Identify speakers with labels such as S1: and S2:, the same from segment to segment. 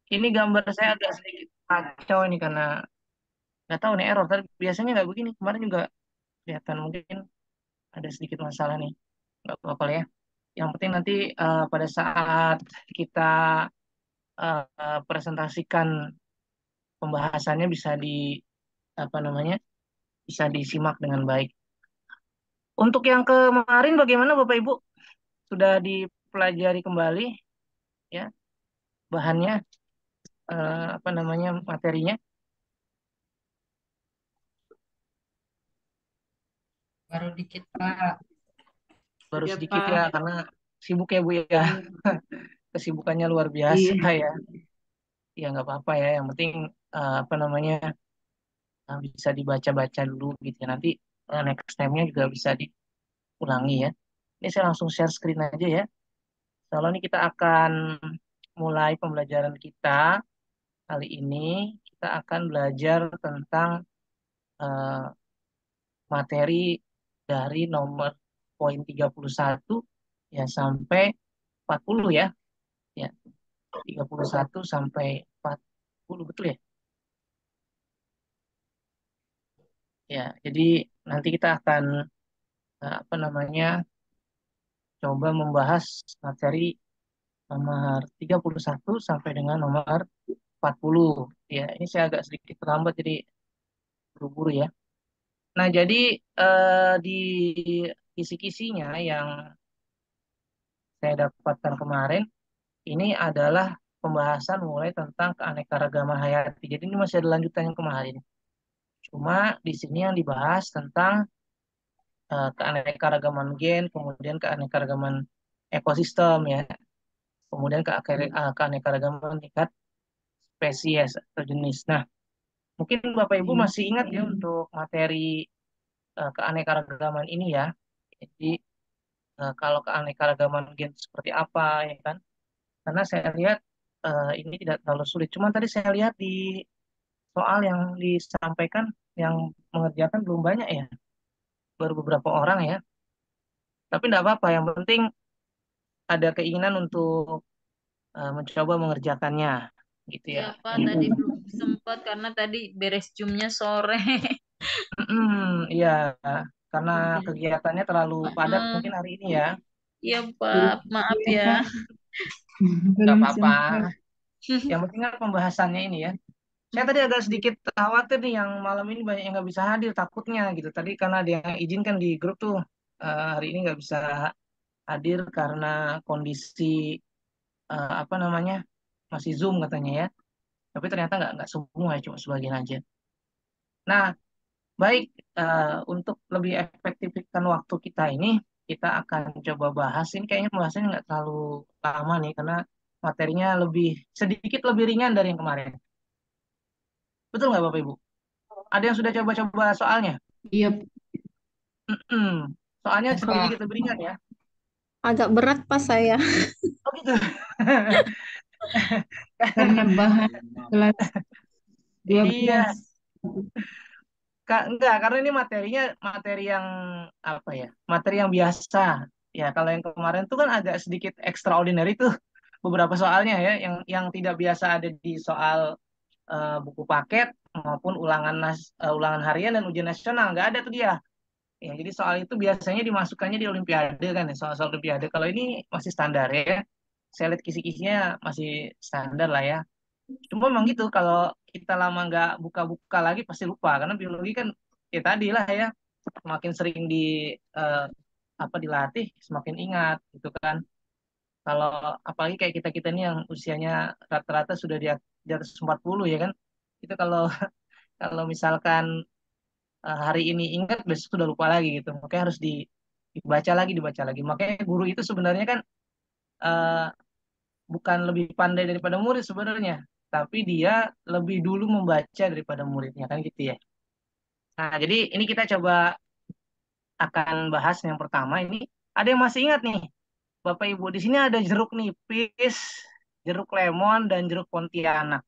S1: Ini gambar saya agak sedikit kacau ini karena nggak tahu nih error. Tapi biasanya nggak begini. Kemarin juga kelihatan mungkin ada sedikit masalah nih. Nggak apa-apa lah ya. Yang penting nanti pada saat kita presentasikan pembahasannya bisa di apa namanya bisa disimak dengan baik. Untuk yang kemarin bagaimana Bapak Ibu? Sudah dipelajari kembali ya bahannya apa namanya materinya?
S2: Baru dikit, Pak.
S1: Baru
S2: Iya,
S1: sedikit ya
S2: Pak.
S1: karena sibuk ya Bu ya.
S2: Iya.
S1: Kesibukannya luar biasa
S2: Iya.
S1: ya. Ya nggak apa-apa ya. Yang penting apa namanya bisa dibaca-baca dulu gitu ya. Nanti next time-nya juga bisa diulangi ya. Ini saya langsung share screen aja ya. Soalnya ini kita akan mulai pembelajaran kita kali ini. Kita akan belajar tentang eh, materi dari nomor poin 31 ya sampai 40 ya. Ya, 31 sampai 40 betul ya? Ya, jadi nanti kita akan apa namanya coba membahas materi nomor 31 sampai dengan nomor 40. Ya, ini saya agak sedikit terlambat jadi buru-buru ya. Nah, jadi di kisi-kisinya yang saya dapatkan kemarin ini adalah pembahasan mulai tentang keanekaragaman hayati. Jadi ini masih ada lanjutan yang kemarin. Cuma di sini yang dibahas tentang keanekaragaman gen, kemudian keanekaragaman ekosistem ya, kemudian keanekaragaman tingkat spesies atau jenis. Nah, mungkin Bapak Ibu
S2: Iya.
S1: masih ingat ya untuk materi keanekaragaman ini ya. Jadi kalau keanekaragaman gen seperti apa ya kan? Karena saya lihat ini tidak terlalu sulit. Cuman tadi saya lihat di soal yang disampaikan yang mengerjakan belum banyak ya, baru beberapa orang ya. Tapi tidak apa-apa. Yang penting ada keinginan untuk mencoba mengerjakannya, gitu ya.
S2: Iya, Pak. Tadi belum sempat karena tadi beres jumnya sore.
S1: Iya, karena
S2: Iya.
S1: kegiatannya terlalu padat
S2: Heeh.
S1: mungkin hari ini ya.
S2: Iya, Pak. Maaf
S3: Iya,
S2: ya.
S3: Pak.
S1: Nggak
S3: Belum
S1: apa-apa.
S3: sempat.
S1: Yang penting kan pembahasannya ini ya. Saya tadi agak sedikit khawatir nih yang malam ini banyak yang nggak bisa hadir takutnya gitu. Tadi karena ada yang izinkan di grup tuh hari ini nggak bisa hadir karena kondisi apa namanya masih Zoom katanya ya. Tapi ternyata nggak semua ya, cuma sebagian aja. Nah, baik untuk lebih efektifkan waktu kita ini, kita akan coba bahas ini kayaknya pembahasannya nggak terlalu lama nih karena materinya sedikit lebih ringan dari yang kemarin. Betul nggak Bapak Ibu? Ada yang sudah coba-coba soalnya?
S3: Iya,
S1: Soalnya
S3: Pak.
S1: sedikit lebih ringan ya.
S3: Agak berat pas saya
S1: Oh gitu.
S3: karena bahan kelas
S1: Iya,
S3: 12.
S1: Kak, enggak, karena ini materinya materi yang apa ya? Materi yang biasa. Ya, kalau yang kemarin tuh kan agak sedikit extraordinary tuh beberapa soalnya ya, yang tidak biasa ada di soal buku paket maupun ulangan harian dan ujian nasional nggak ada tuh dia. Ya, jadi soal itu biasanya dimasukkannya di Olimpiade kan ya, soal-soal Olimpiade. Kalau ini masih standar ya. Saya lihat kisi-kisinya masih standar lah ya. Cuma memang gitu, kalau kita lama nggak buka-buka lagi pasti lupa. Karena biologi kan ya tadi lah ya, semakin sering eh, dilatih, semakin ingat gitu kan. Kalau apalagi kayak kita-kita ini yang usianya rata-rata sudah di atas 40 ya kan. Itu kalau kalau misalkan hari ini ingat besok sudah lupa lagi gitu. Makanya harus dibaca lagi, dibaca lagi. Makanya guru itu sebenarnya kan eh, bukan lebih pandai daripada murid sebenarnya, tapi dia lebih dulu membaca daripada muridnya kan gitu ya. Nah, jadi ini kita coba akan bahas yang pertama ini. Ada yang masih ingat nih, Bapak Ibu, di sini ada jeruk nipis, jeruk lemon, dan jeruk Pontianak.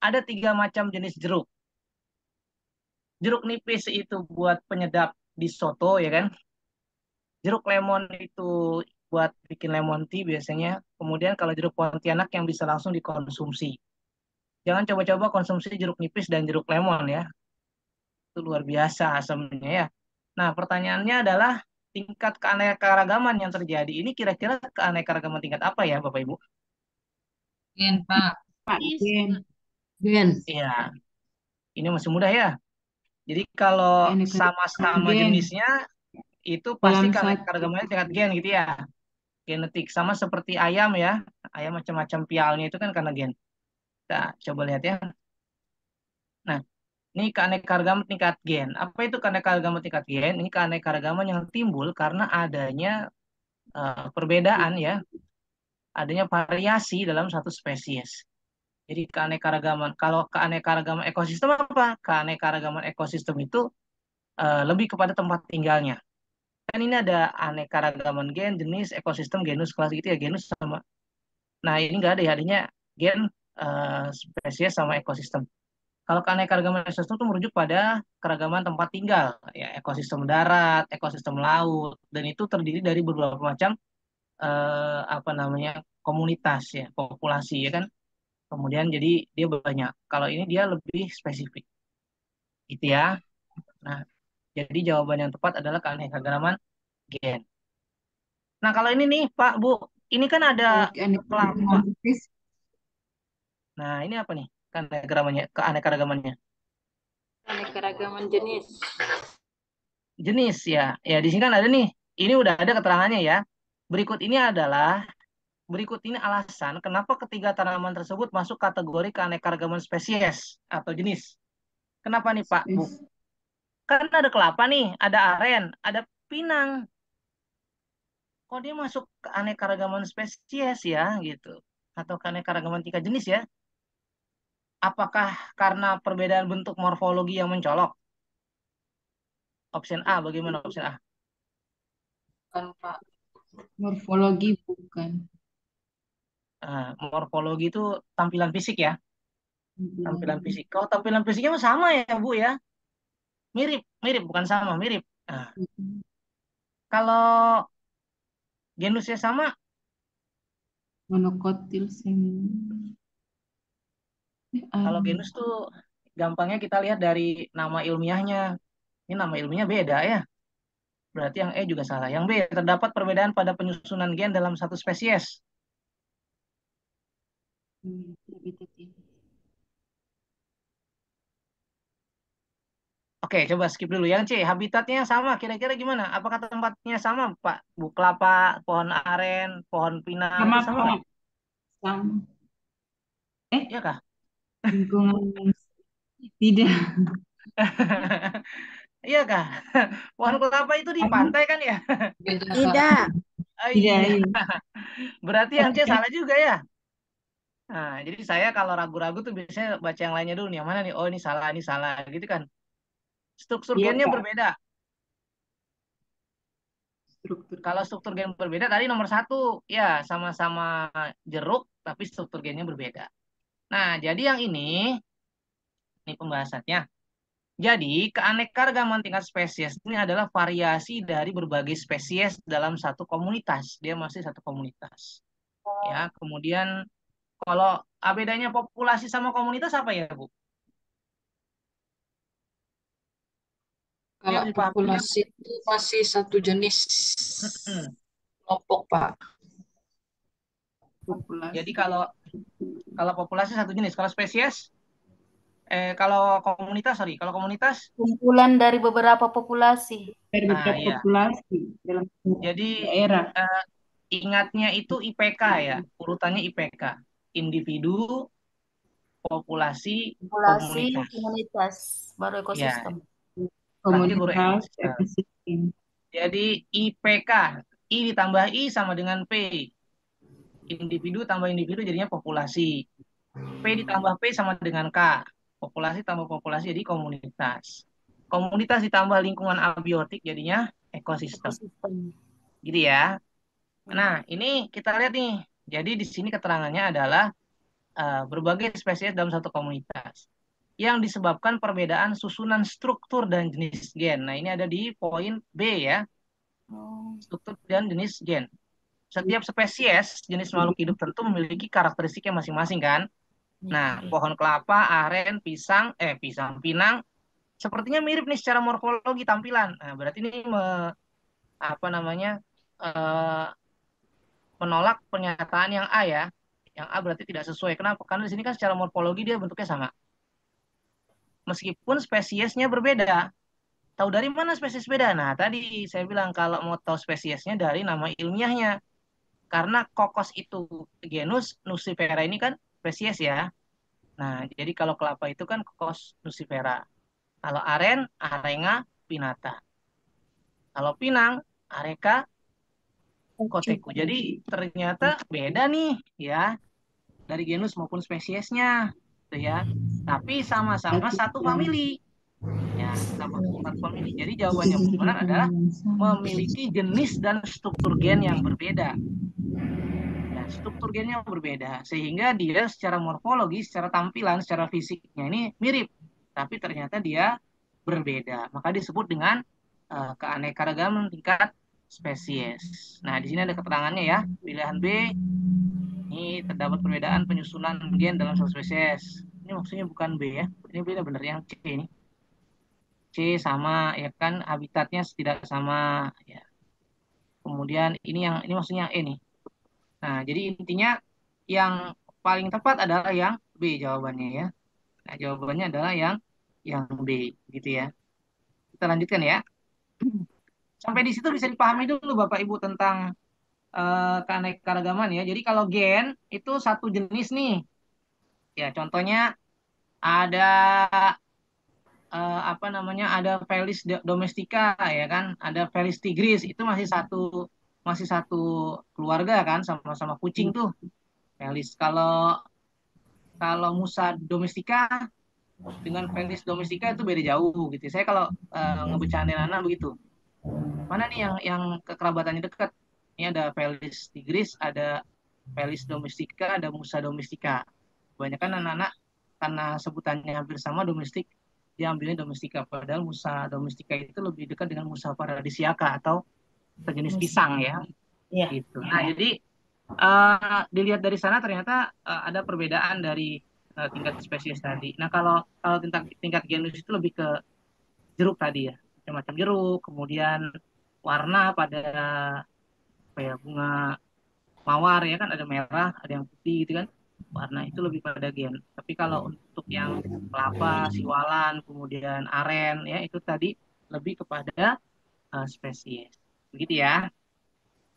S1: Ada tiga macam jenis jeruk. Jeruk nipis itu buat penyedap di soto ya kan. Jeruk lemon itu buat bikin lemon tea biasanya. Kemudian kalau jeruk Pontianak yang bisa langsung dikonsumsi. Jangan coba-coba konsumsi jeruk nipis dan jeruk lemon ya. Itu luar biasa asamnya ya. Nah, pertanyaannya adalah tingkat keanekaragaman yang terjadi ini kira-kira keanekaragaman tingkat apa ya, Bapak Ibu?
S2: Gen, Pak.
S3: Pak,
S2: Is,
S3: gen. Gen.
S1: Iya, ini masih mudah ya. Jadi kalau
S3: Keanekaragaman
S1: sama-sama
S3: gen.
S1: jenisnya itu pasti
S3: Kolam satu.
S1: keanekaragamannya tingkat gen gitu ya. Genetik sama seperti ayam ya. Ayam macam-macam pialnya itu kan karena gen. Kita coba lihat ya. Nah, ini keanekaragaman tingkat gen. Apa itu keanekaragaman tingkat gen? Ini keanekaragaman yang timbul karena adanya perbedaan ya, adanya variasi dalam satu spesies. Jadi keanekaragaman, kalau keanekaragaman ekosistem apa? Keanekaragaman ekosistem itu lebih kepada tempat tinggalnya. Kan ini ada anekaragaman gen, jenis, ekosistem, genus, kelas gitu ya, genus sama. Nah ini nggak ada ya, adanya gen, spesies sama ekosistem. Kalau keanekaragaman ekosistem itu merujuk pada keragaman tempat tinggal, ya ekosistem darat, ekosistem laut, dan itu terdiri dari beberapa macam apa namanya komunitas ya, populasi ya kan. Kemudian jadi dia banyak. Kalau ini dia lebih spesifik, gitu ya. Nah, jadi jawaban yang tepat adalah keanekaragaman gen. Nah, kalau ini nih, Pak, Bu, ini kan ada
S3: Kalau
S1: kelapa.
S3: keanekaragaman spesies.
S1: Nah, ini apa nih? Keanekaragamannya, keanekaragamannya.
S2: keanekaragaman jenis.
S1: Jenis ya. Ya, di sini kan ada nih. Ini udah ada keterangannya ya. Berikut ini adalah berikut ini alasan kenapa ketiga tanaman tersebut masuk kategori keanekaragaman spesies atau jenis. Kenapa nih, Pak, Bu?
S3: Spesies.
S1: Kan ada kelapa nih, ada aren, ada pinang. Kok dia masuk keanekaragaman spesies ya, gitu. Atau keanekaragaman tiga jenis ya? Apakah karena perbedaan bentuk morfologi yang mencolok? Option A, bagaimana option A?
S2: Kan, Pak.
S3: Morfologi bukan.
S1: Morfologi itu tampilan fisik ya, tampilan
S3: Bilang.
S1: fisik. Kalau tampilan fisiknya mah sama ya, Bu ya, mirip, mirip bukan sama, mirip. Nah, kalau genusnya sama,
S3: Monokotil sing.
S1: kalau genus tuh gampangnya kita lihat dari nama ilmiahnya. Ini nama ilmiahnya beda ya. Berarti yang E juga salah. Yang B, terdapat perbedaan pada penyusunan gen dalam satu spesies.
S3: Habitat ini.
S1: Oke, coba skip dulu. Yang C, habitatnya sama. Kira-kira gimana? Apakah tempatnya sama, Pak? Bu kelapa, pohon aren, pohon pinang,
S3: Sama
S1: itu sama nggak?
S3: Pak. Sama.
S1: Iya kah?
S3: Lingkungan yang tidak.
S1: Iya kah? Pohon kelapa itu di
S3: Sama.
S1: pantai kan ya?
S2: Beda, Pak.
S3: Tidak.
S1: Oh
S3: Tidak,
S1: iya,
S3: iya.
S1: berarti yang C salah juga ya. Nah, jadi saya kalau ragu-ragu tuh biasanya baca yang lainnya dulu nih. Yang mana nih? Oh, ini salah, gitu kan. Struktur
S3: Iya,
S1: gennya
S3: Pak.
S1: berbeda.
S3: Struktur
S1: Kalau
S3: gen.
S1: struktur gen berbeda, tadi nomor satu, ya sama-sama jeruk, tapi struktur gennya berbeda. Nah, jadi yang ini pembahasannya. Jadi, keanekaragaman tingkat spesies ini adalah variasi dari berbagai spesies dalam satu komunitas. Dia masih satu komunitas. Ya, kemudian kalau bedanya populasi sama komunitas apa ya, Bu? Dia
S2: Kalau
S1: dipahaminya.
S2: populasi itu masih satu jenis
S1: Mm-mm.
S2: kelompok, Pak.
S1: Jadi
S3: Populasi.
S1: kalau kalau populasi satu jenis, kalau spesies, kalau komunitas, sorry, kalau komunitas,
S4: Kumpulan dari beberapa populasi.
S3: Dari beberapa
S1: ya.
S3: populasi dalam
S1: Jadi
S3: daerah.
S1: eh, ingatnya itu IPK ya, urutannya IPK. Individu, populasi,
S4: Populasi
S1: komunitas.
S4: komunitas baru
S1: Ya,
S4: ekosistem.
S1: terakhir baru
S3: Komunitas
S1: ekosistem.
S3: ekosistem.
S1: Jadi IPK, I ditambah I sama dengan P. Individu tambah individu jadinya populasi. P ditambah P sama dengan K. Populasi tambah populasi jadi komunitas. Komunitas ditambah lingkungan abiotik jadinya ekosistem.
S4: Ekosistem.
S1: Gitu ya. Nah, ini kita lihat nih. Jadi di sini keterangannya adalah berbagai spesies dalam satu komunitas yang disebabkan perbedaan susunan struktur dan jenis gen. Nah, ini ada di poin B ya,
S4: Oh,
S1: struktur dan jenis gen. Setiap spesies jenis makhluk hidup tentu memiliki karakteristiknya masing-masing kan. Nah, pohon kelapa, aren, pinang, sepertinya mirip nih secara morfologi tampilan. Nah, berarti ini apa namanya eh, menolak pernyataan yang A ya. Yang A berarti tidak sesuai. Kenapa? Karena di sini kan secara morfologi dia bentuknya sama. Meskipun spesiesnya berbeda. Tahu dari mana spesies beda? Nah, tadi saya bilang kalau mau tahu spesiesnya dari nama ilmiahnya. Karena kokos itu genus, Nucifera ini kan spesies ya. Nah, jadi kalau kelapa itu kan kokos Nucifera. Kalau aren, Arenga pinnata. Kalau pinang, Areca koteku. Jadi ternyata beda nih ya dari genus maupun spesiesnya, gitu ya. Tapi sama-sama satu famili. Ya, sama satu famili. Jadi jawabannya benar adalah memiliki jenis dan struktur gen yang berbeda. Ya, struktur gennya berbeda sehingga dia secara morfologi, secara tampilan, secara fisiknya ini mirip, tapi ternyata dia berbeda. Maka disebut dengan keanekaragaman tingkat spesies. Nah, di sini ada keterangannya ya. Pilihan B, ini terdapat perbedaan penyusunan gen dalam satu spesies. Ini maksudnya bukan B ya. Ini beda benar yang C ini. C sama ya kan habitatnya tidak sama ya. Kemudian ini maksudnya E nih. Nah, jadi intinya yang paling tepat adalah yang B jawabannya ya. Nah, jawabannya adalah yang B gitu ya. Kita lanjutkan ya. Sampai di situ bisa dipahami dulu Bapak Ibu tentang keanekaragaman ya. Jadi kalau gen itu satu jenis nih. Ya, contohnya ada apa namanya? Ada Felis domestica ya kan, ada Felis tigris itu masih satu keluarga kan sama-sama kucing tuh. Felis kalau kalau Musa domestica dengan Felis domestica itu beda jauh gitu. Saya kalau ngebecandain anak begitu. Mana nih yang kekerabatannya dekat? Ini ada Felis tigris, ada Felis domestica, ada Musa domestica. Kebanyakan anak-anak karena sebutannya hampir sama domestik, dia ambilnya domestika. Padahal Musa domestica itu lebih dekat dengan Musa paradisiaca atau sejenis pisang ya.
S4: Iya.
S1: Gitu. Nah, jadi dilihat dari sana ternyata ada perbedaan dari tingkat spesies tadi. Nah, kalau tingkat genus itu lebih ke jeruk tadi ya, macam-macam jeruk, kemudian warna pada apa ya bunga mawar ya kan ada merah, ada yang putih gitu kan. Warna itu lebih pada gen. Tapi kalau untuk yang kelapa, siwalan, kemudian aren ya itu tadi lebih kepada spesies. Begitu ya.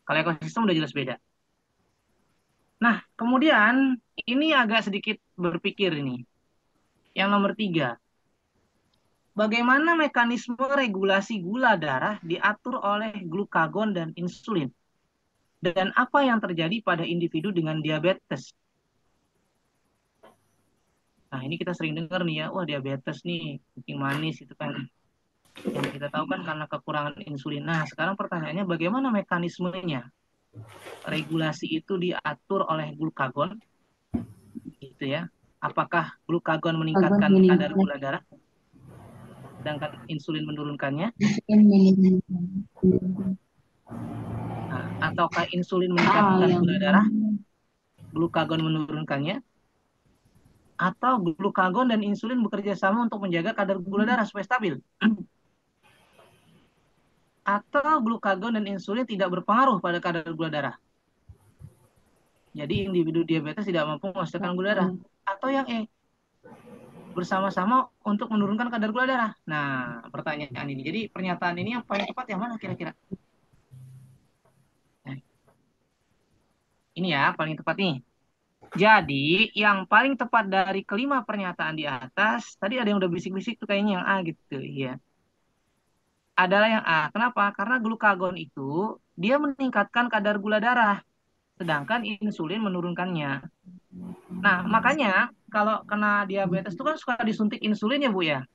S1: Kalau ekosistem udah jelas beda. Nah, kemudian ini agak sedikit berpikir ini. Yang nomor 3, bagaimana mekanisme regulasi gula darah diatur oleh glukagon dan insulin? Dan apa yang terjadi pada individu dengan diabetes? Nah, ini kita sering dengar nih ya, wah diabetes nih, kencing manis itu kan. Yang kita tahu kan karena kekurangan insulin. Nah, sekarang pertanyaannya bagaimana mekanismenya? Regulasi itu diatur oleh glukagon, gitu ya. Apakah glukagon meningkatkan kadar gula darah, sedangkan insulin menurunkannya? Nah, ataukah insulin meningkatkan gula darah, glukagon menurunkannya? Atau glukagon dan insulin bekerja sama untuk menjaga kadar gula darah supaya stabil? Atau glukagon dan insulin tidak berpengaruh pada kadar gula darah? Jadi individu diabetes tidak mampu menghasilkan gula darah. Atau yang E, bersama-sama untuk menurunkan kadar gula darah. Nah, pertanyaan ini. Jadi pernyataan ini yang paling tepat yang mana kira-kira? Nah, ini ya paling tepat nih. Jadi yang paling tepat dari kelima pernyataan di atas, tadi ada yang udah bisik-bisik tuh kayaknya yang A gitu, iya. Adalah yang A. Kenapa? Karena glukagon itu dia meningkatkan kadar gula darah, sedangkan insulin menurunkannya. Nah, makanya kalau kena diabetes itu kan suka disuntik insulin ya, Bu ya.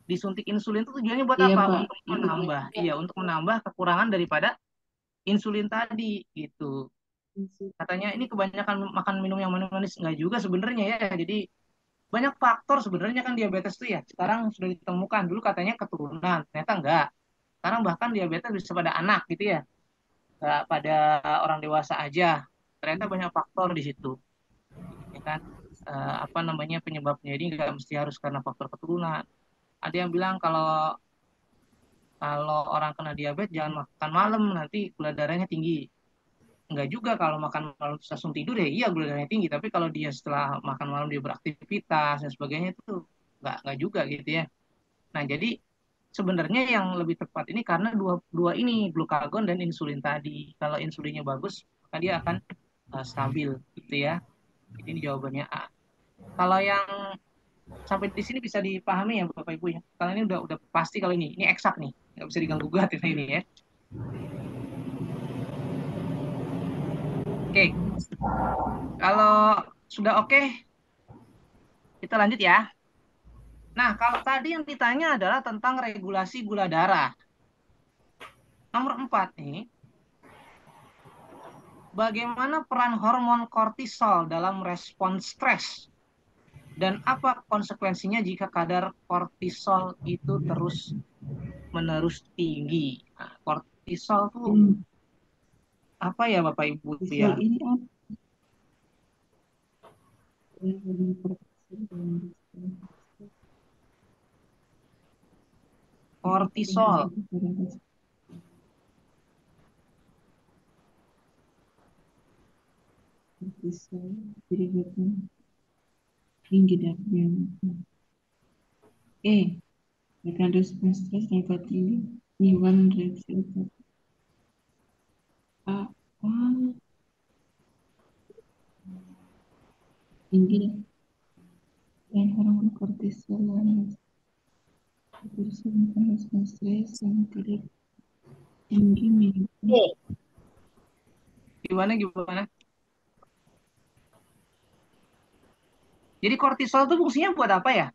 S1: Disuntik insulin itu tujuannya buat
S3: Iya,
S1: apa?
S3: Pak.
S1: Untuk menambah kekurangan daripada insulin tadi gitu. Katanya ini kebanyakan makan minum yang manis-manis nggak juga sebenarnya ya. Jadi banyak faktor sebenarnya kan diabetes tuh ya. Sekarang sudah ditemukan. Dulu katanya keturunan, ternyata enggak. Sekarang bahkan diabetes bisa pada anak gitu ya. Nggak pada orang dewasa aja. Ternyata banyak faktor di situ. Ya kan apa namanya penyebabnya ini nggak mesti harus karena faktor keturunan. Ada yang bilang kalau kalau orang kena diabetes jangan makan malam nanti gula darahnya tinggi. Enggak juga kalau makan malam terus langsung tidur ya iya gula darahnya tinggi. Tapi kalau dia setelah makan malam dia beraktivitas dan sebagainya itu nggak juga gitu ya. Nah jadi sebenarnya yang lebih tepat ini karena dua dua ini glukagon dan insulin tadi. Kalau insulinnya bagus maka dia akan stabil gitu ya. Jadi ini jawabannya A. Kalau yang sampai di sini bisa dipahami ya Bapak Ibu ya. Kalau ini udah pasti kalau ini eksak nih, nggak bisa diganggu gugat ini ya. Oke, kalau sudah oke, kita lanjut ya. Nah, kalau tadi yang ditanya adalah tentang regulasi gula darah. Nomor 4 nih, bagaimana peran hormon kortisol dalam respon stres? Dan apa konsekuensinya jika kadar kortisol itu terus-menerus tinggi? Nah, kortisol tuh apa ya Bapak Ibu
S3: Kortisol
S1: ya?
S3: ini apa? Hormon kortisol dalam respon
S1: Kortisol.
S3: kortisol diriwayatkan tinggi dan akan respon stres dapat tinggi iwan reaksi apa tinggi dan hormon kortisol yang bersumber respon stres yang tidak tinggi
S4: Eh,
S1: Gimana? Jadi kortisol itu fungsinya buat apa ya?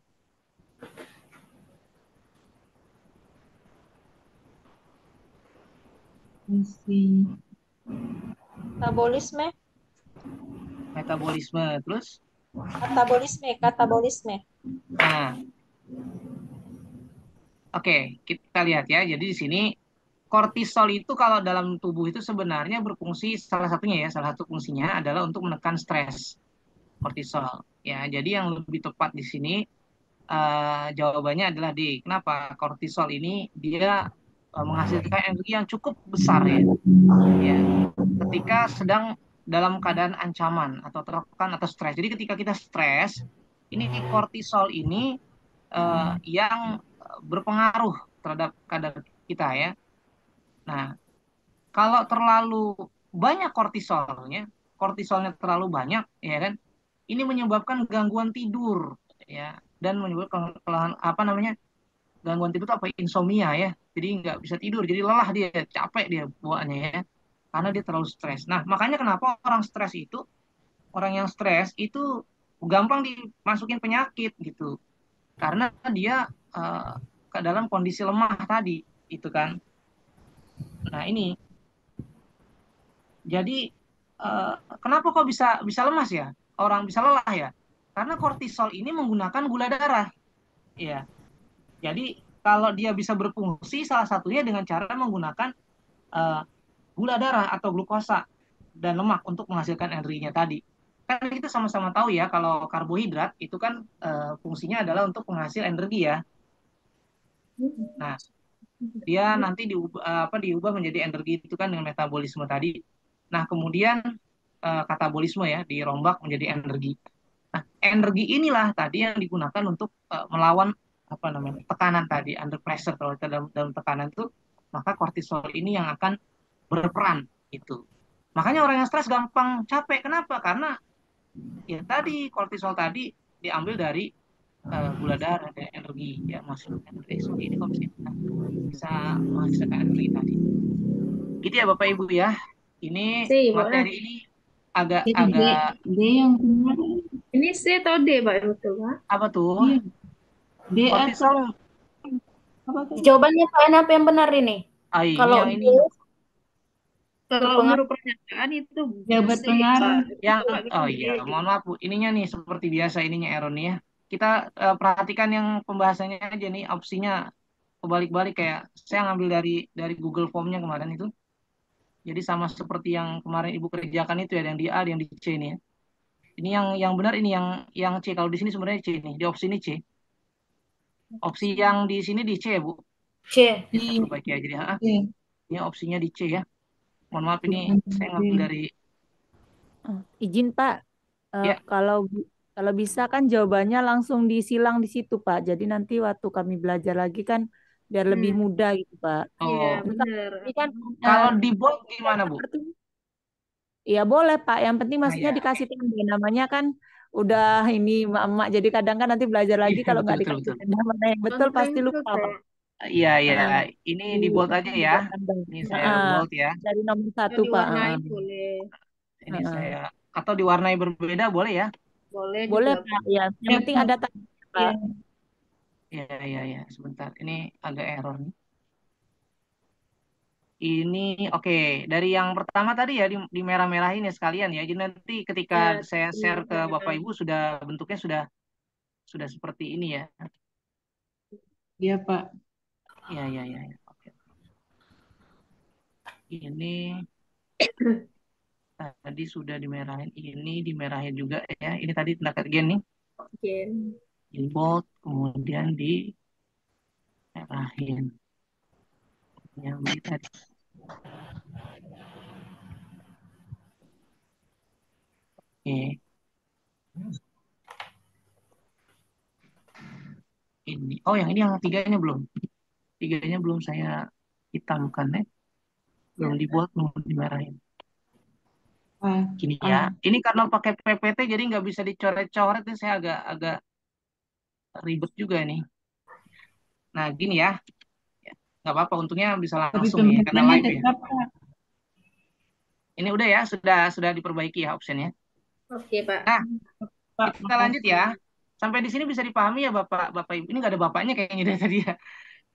S3: fungsi
S2: Metabolisme,
S1: Metabolisme. Terus,
S2: katabolisme.
S1: nah, oke, kita lihat ya. Jadi di sini kortisol itu kalau dalam tubuh itu sebenarnya berfungsi salah satunya ya, salah satu fungsinya adalah untuk menekan stres. Kortisol. Ya, jadi yang lebih tepat di sini jawabannya adalah D. Kenapa? Kortisol ini dia menghasilkan energi yang cukup besar ya. Ya, ketika sedang dalam keadaan ancaman atau tertekan atau stres. Jadi ketika kita stres, ini kortisol ini yang berpengaruh terhadap kadar kita ya. Nah, kalau terlalu banyak kortisolnya terlalu banyak, ya kan, ini menyebabkan gangguan tidur, ya, dan menyebabkan apa namanya gangguan tidur itu apa insomnia ya. Jadi nggak bisa tidur, jadi lelah dia, capek dia bawaannya ya, karena dia terlalu stres. Nah, makanya kenapa orang yang stres itu gampang dimasukin penyakit gitu, karena dia ke dalam kondisi lemah tadi, itu kan. Nah, ini jadi kenapa kok bisa bisa lemas ya? Orang bisa lelah ya? Karena kortisol ini menggunakan gula darah. Ya. Jadi kalau dia bisa berfungsi salah satunya dengan cara menggunakan eh, gula darah atau glukosa dan lemak untuk menghasilkan energinya tadi. Kan kita sama-sama tahu ya kalau karbohidrat itu kan fungsinya adalah untuk penghasil energi ya. Nah, dia nanti diubah menjadi energi itu kan dengan metabolisme tadi. Nah, kemudian katabolisme ya dirombak menjadi energi. Nah, energi inilah tadi yang digunakan untuk melawan apa namanya tekanan tadi under pressure kalau kita dalam tekanan itu maka kortisol ini yang akan berperan itu. Makanya orang yang stres gampang capek. Kenapa? Karena ya tadi kortisol tadi diambil dari gula darah dan energi ya menghasilkan energi. So, ini kalau bisa menghasilkan energi tadi. Gitu ya Bapak Ibu ya. Ini
S5: C,
S1: materi
S5: boleh.
S1: ini
S3: jadi D
S1: agak
S3: yang benar
S5: Ini C atau D, Pak? Betul, Pak?
S1: apa tuh?
S3: iya D atau
S1: Kortisol.
S3: apa tadi
S4: jawabannya Pak apa yang benar ini?
S1: Ini
S4: Kalau
S1: yang
S4: D
S1: ini
S5: Kalau
S4: berpengaruh.
S5: menurut pernyataan itu
S3: jabat
S5: C,
S3: pengarah
S5: Pak.
S1: yang
S5: Coba kita
S1: oh
S5: D.
S1: iya, mohon maaf Bu. Ininya nih seperti biasa ininya error nih ya. Kita perhatikan yang pembahasannya aja nih opsinya kebalik-balik kayak saya ngambil dari Google Form-nya kemarin itu. Jadi sama seperti yang kemarin Ibu kerjakan itu ya, yang di A, yang di C nih ya. Ini yang benar ini yang C. Kalau di sini sebenarnya C nih. Di opsi ini C. Opsi yang di sini di C ya, Bu.
S4: C.
S1: Ya, saya
S3: Di
S1: perbaiki aja deh.
S3: C.
S1: Ini opsinya di C ya. Mohon maaf ini
S3: Bukan
S1: saya
S3: D.
S1: ngambil dari
S6: Oh, izin Pak,
S1: ya.
S6: kalau bisa kan jawabannya langsung disilang di situ Pak. Jadi nanti waktu kami belajar lagi kan biar lebih
S5: Hmm,
S6: mudah gitu Pak.
S5: iya
S1: Oh,
S6: Ini
S5: bener.
S6: kan
S1: kalau di bold gimana, Bu?
S6: seperti ya boleh Pak. Yang penting
S1: Nah,
S6: maksudnya
S1: ya, oke.
S6: dikasih tanda namanya kan udah ini emak-emak. Jadi kadang kan nanti belajar lagi
S1: Iya,
S6: kalau
S1: betul
S6: nggak
S1: betul
S6: dikasih
S1: betul.
S6: tanda mana yang betul
S5: Contoh
S6: pasti
S5: yang
S6: lupa Pak.
S5: Kak.
S1: Iya, iya.
S6: Heeh.
S1: Ini
S6: Di
S1: di bold aja ya.
S6: tanda.
S1: Ini saya
S6: Heeh.
S1: bold ya.
S6: Dari nomor
S5: Mau
S6: satu Pak. Heeh.
S5: diwarnain boleh.
S1: Ini
S6: Heeh.
S1: saya atau diwarnai berbeda boleh ya?
S5: Boleh
S6: Boleh
S5: juga.
S6: Pak. Ya, yang
S3: Ya,
S6: penting
S3: Pak.
S6: ada tanda
S3: Ya.
S6: Pak.
S1: Iya, iya, iya. Sebentar. Ini agak error nih. Ini oke. Dari yang pertama tadi ya di merah-merahin ya sekalian ya. Jadi nanti ketika
S5: Ya,
S1: saya share ke Bapak
S5: benar.
S1: Ibu sudah bentuknya sudah seperti ini ya.
S3: Iya, Pak.
S1: Iya, iya, iya, iya. Oke. Ini tadi sudah dimerahin, ini dimerahin juga ya. Ini tadi tanda gen nih,
S5: Oke.
S1: ini bold, kemudian dimerahin. Yang ini tadi. Oke, ini. Oh, yang ini yang tiganya belum. Tiganya belum saya hitamkan ya. Belum
S5: Ya,
S1: dibuat, belum dimerahin.
S3: A.
S1: Gini
S3: A.
S1: ya. Ini karena pakai PPT jadi nggak bisa dicoret-coret. Ini saya agak ribet juga nih. Nah, gini ya. Ya, nggak apa-apa. Untungnya bisa
S3: Tapi
S1: langsung nih karena
S3: pembacaannya
S1: live ya.
S3: tetap, Pak.
S1: Ini udah ya, sudah diperbaiki ya optionnya.
S5: oke, Pak.
S1: Nah,
S3: Pak,
S1: kita lanjut
S3: makasih.
S1: ya. Sampai di sini bisa dipahami ya Bapak Ibu. Ini nggak ada bapaknya kayaknya dari tadi ya.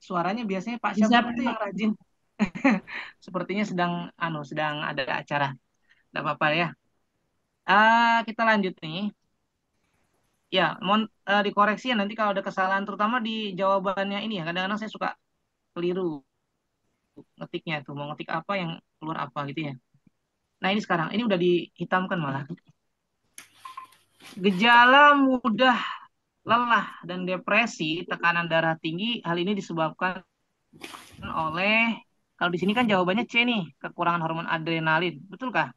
S1: Suaranya biasanya Pak siapa
S3: Bisa,
S1: tuh yang
S3: Pak.
S1: rajin. Sepertinya sedang ada acara. Nggak apa-apa ya. Kita lanjut nih. Ya, mohon dikoreksi ya nanti kalau ada kesalahan terutama di jawabannya ini ya. Kadang-kadang saya suka keliru ngetiknya tuh. Mau ngetik apa yang keluar apa gitu ya. Nah, ini sekarang ini udah dihitamkan malah. Gejala mudah lelah dan depresi, tekanan darah tinggi, hal ini disebabkan oleh kalau di sini kan jawabannya C nih, kekurangan hormon adrenalin. Betulkah?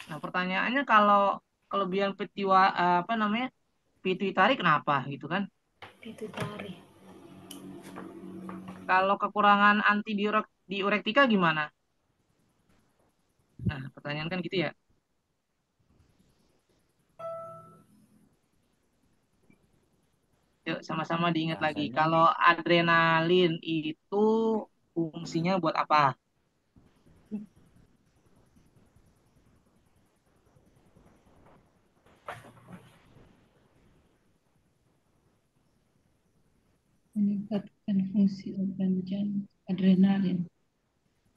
S1: Nah, pertanyaannya kalau kelebihan apa namanya? Pituitari kenapa gitu kan?
S4: Itu tari.
S1: Kalau kekurangan anti diurektika gimana? Nah, pertanyaan kan gitu ya. Yuk sama-sama diingat lagi. Kalau adrenalin itu fungsinya buat apa?
S3: Meningkatkan fungsi organ jantung. Adrenalin.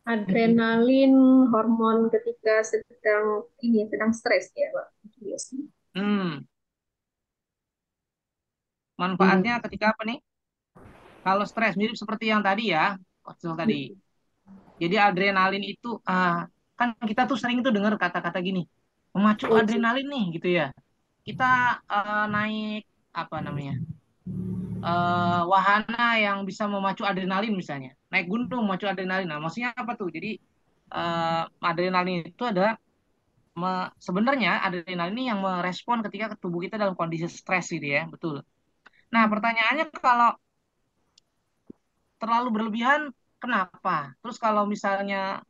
S5: Adrenalin hormon ketika sedang stres ya, Pak. Biasanya.
S1: Hmm,
S3: Iya.
S1: manfaatnya ketika apa nih? Kalau stres mirip seperti yang tadi ya, Kotsel tadi. Jadi adrenalin itu kan kita tuh sering tuh dengar kata-kata gini, memacu adrenalin nih gitu ya. Kita naik apa namanya? Wahana yang bisa memacu adrenalin misalnya. Naik gunung memacu adrenalin. Nah, maksudnya apa tuh? Jadi adrenalin itu ada sebenarnya adrenalin ini yang merespon ketika tubuh kita dalam kondisi stres gitu ya, betul. Nah, pertanyaannya kalau terlalu berlebihan kenapa? Terus kalau misalnya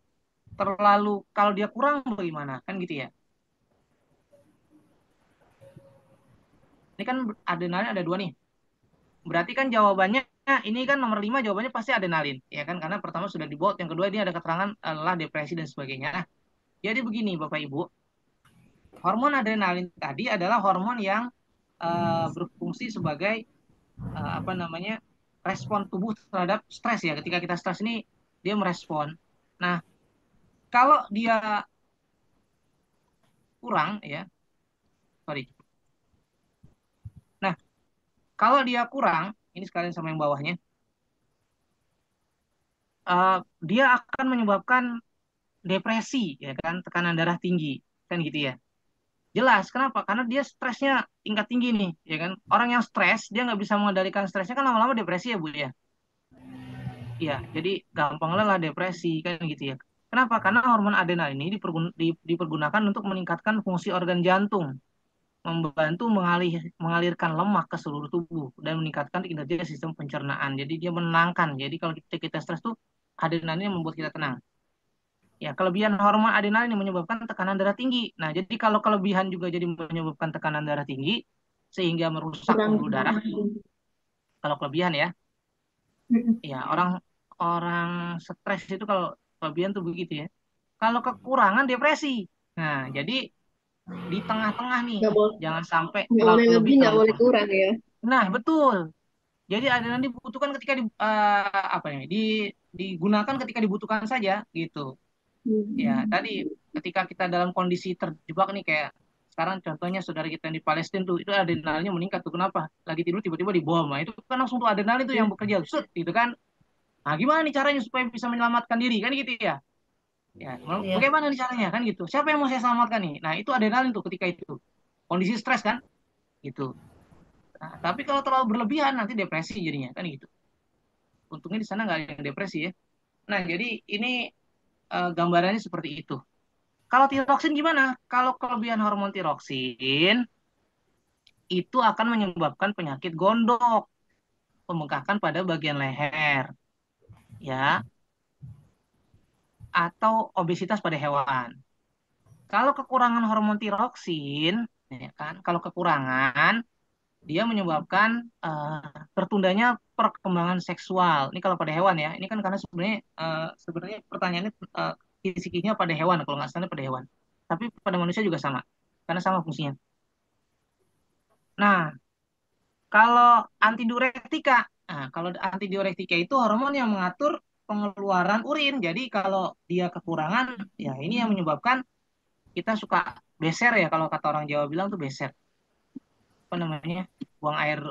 S1: kalau dia kurang bagaimana? Kan gitu ya. Ini kan adrenalin ada dua nih. Berarti kan jawabannya ini kan nomor 5 jawabannya pasti adrenalin, ya kan? Karena pertama sudah dibuat, yang kedua ini ada keterangan lelah, depresi dan sebagainya. Nah, jadi begini Bapak Ibu, hormon adrenalin tadi adalah hormon yang berfungsi sebagai apa namanya respon tubuh terhadap stres ya. Ketika kita stres ini dia merespon. Nah, kalau dia kurang ya, sorry. Nah, kalau dia kurang, ini sekalian sama yang bawahnya, eh, dia akan menyebabkan depresi, ya kan, tekanan darah tinggi, kan gitu ya. Jelas, kenapa? Karena dia stresnya tingkat tinggi nih, ya kan? Orang yang stres, dia nggak bisa mengendalikan stresnya kan lama-lama depresi ya Bu ya. Iya, jadi gampang lelah depresi kan gitu ya. Kenapa? Karena hormon adrenal ini dipergunakan untuk meningkatkan fungsi organ jantung, membantu mengalirkan lemak ke seluruh tubuh dan meningkatkan kinerja sistem pencernaan. Jadi dia menenangkan. Jadi kalau kita stres tuh adrenalin yang membuat kita tenang. Ya, kelebihan hormon adrenalin ini menyebabkan tekanan darah tinggi. Nah, jadi kalau kelebihan juga jadi menyebabkan tekanan darah tinggi sehingga merusak
S5: Kurang.
S1: pembuluh darah. Kalau kelebihan ya, ya orang orang stres itu kalau kelebihan tuh begitu ya. Kalau kekurangan depresi. Nah, jadi di tengah-tengah nih,
S5: Nggak boleh,
S1: jangan sampai
S5: nggak
S1: terlalu
S5: boleh
S1: lebih
S5: lebih, nggak
S1: terlalu
S5: boleh
S1: kurang.
S5: kurang ya.
S1: Nah, betul. Jadi adrenalin dibutuhkan ketika apa ya, digunakan ketika dibutuhkan saja gitu. Ya, tadi ketika kita dalam kondisi terjebak nih kayak sekarang contohnya saudara kita yang di Palestina tuh itu adrenalinnya meningkat tuh kenapa? Lagi tidur tiba-tiba dibom. Nah, itu kan langsung tuh adrenalin tuh yang bekerja set gitu kan. Nah, gimana nih caranya supaya bisa menyelamatkan diri kan gitu ya? Ya,
S4: Iya.
S1: bagaimana nih caranya kan gitu? Siapa yang mau saya selamatkan nih? Nah, itu adrenalin tuh ketika itu. Kondisi stres kan gitu. Nah, tapi kalau terlalu berlebihan nanti depresi jadinya kan gitu. Untungnya di sana nggak ada yang depresi ya. Nah, jadi ini gambarannya seperti itu. Kalau tiroksin gimana? Kalau kelebihan hormon tiroksin itu akan menyebabkan penyakit gondok, pembengkakan pada bagian leher, ya, atau obesitas pada hewan. Kalau kekurangan hormon tiroksin, ya kan? Kalau kekurangan, dia menyebabkan tertundanya perkembangan seksual. Ini kalau pada hewan ya. Ini kan karena sebenarnya pertanyaannya fisiknya pada hewan, kalau nggak salah pada hewan. Tapi pada manusia juga sama, karena sama fungsinya. Nah, kalau antidiuretika itu hormon yang mengatur pengeluaran urin. Jadi kalau dia kekurangan, ya ini yang menyebabkan kita suka beser ya. Kalau kata orang Jawa bilang tuh beser. Apa namanya? Buang air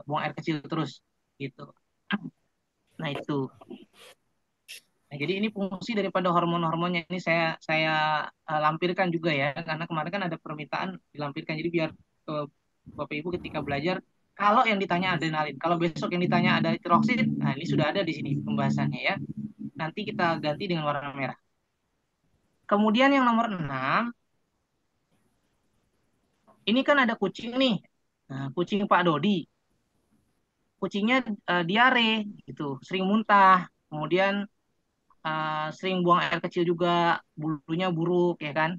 S1: buang air kecil terus gitu. Nah itu. Nah, jadi ini fungsi daripada hormon-hormonnya ini saya lampirkan juga ya karena kemarin kan ada permintaan dilampirkan jadi biar Bapak Ibu ketika belajar kalau yang ditanya adrenalin, kalau besok yang ditanya ada tiroksin, nah ini sudah ada di sini pembahasannya ya. Nanti kita ganti dengan warna merah. Kemudian yang nomor 6, ini kan ada kucing nih. Nah, kucing Pak Dodi. Kucingnya diare gitu, sering muntah, kemudian sering buang air kecil juga, bulunya buruk ya kan,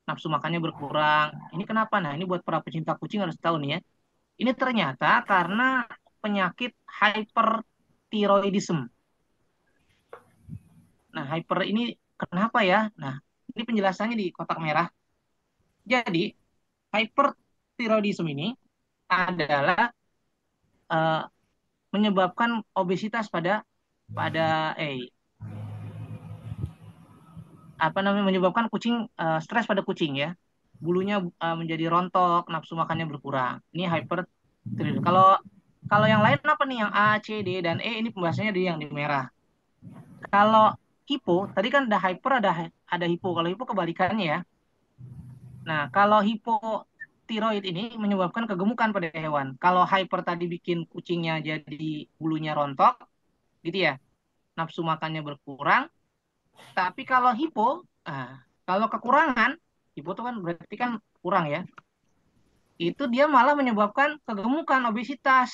S1: nafsu makannya berkurang. Ini kenapa? Nah, ini buat para pecinta kucing harus tahu nih ya. Ini ternyata karena penyakit hyperthyroidism. Nah, hyper ini kenapa ya? Nah, ini penjelasannya di kotak merah. Jadi, hyperthyroidism ini adalah eh, menyebabkan obesitas pada pada apa namanya menyebabkan kucing stres pada kucing ya. Bulunya menjadi rontok, nafsu makannya berkurang. Ini hyperthyroidism. Kalau kalau yang lain apa nih yang A, C, D dan E ini pembahasannya di yang di merah. Kalau hipo, tadi kan ada hyper ada hipo. Kalau hipo kebalikannya ya. Nah, kalau hipotiroid ini menyebabkan kegemukan pada hewan. Kalau hyper tadi bikin kucingnya jadi bulunya rontok, gitu ya. Nafsu makannya berkurang. Tapi kalau kalau kekurangan, hipo itu kan berarti kan kurang ya. Itu dia malah menyebabkan kegemukan, obesitas.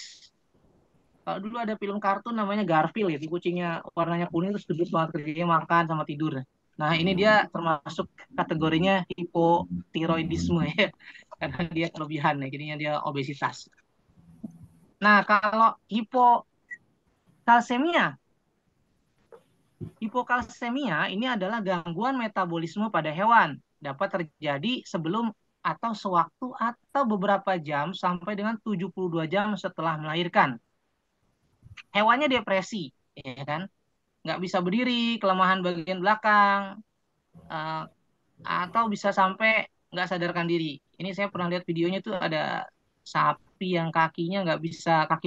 S1: Kalau dulu ada film kartun namanya Garfield ya, kucingnya warnanya kuning terus duduk banget kerjanya makan sama tidur. Nah, ini dia termasuk kategorinya hipotiroidisme ya. Karena dia kelebihan ya, jadinya dia obesitas. Nah, kalau hipokalsemia, hipokalsemia ini adalah gangguan metabolisme pada hewan. Dapat terjadi sebelum atau sewaktu atau beberapa jam sampai dengan 72 jam setelah melahirkan. Hewannya depresi, ya kan? Nggak bisa berdiri, kelemahan bagian belakang, eh, atau bisa sampai nggak sadarkan diri. Ini saya pernah lihat videonya tuh ada sapi yang kaki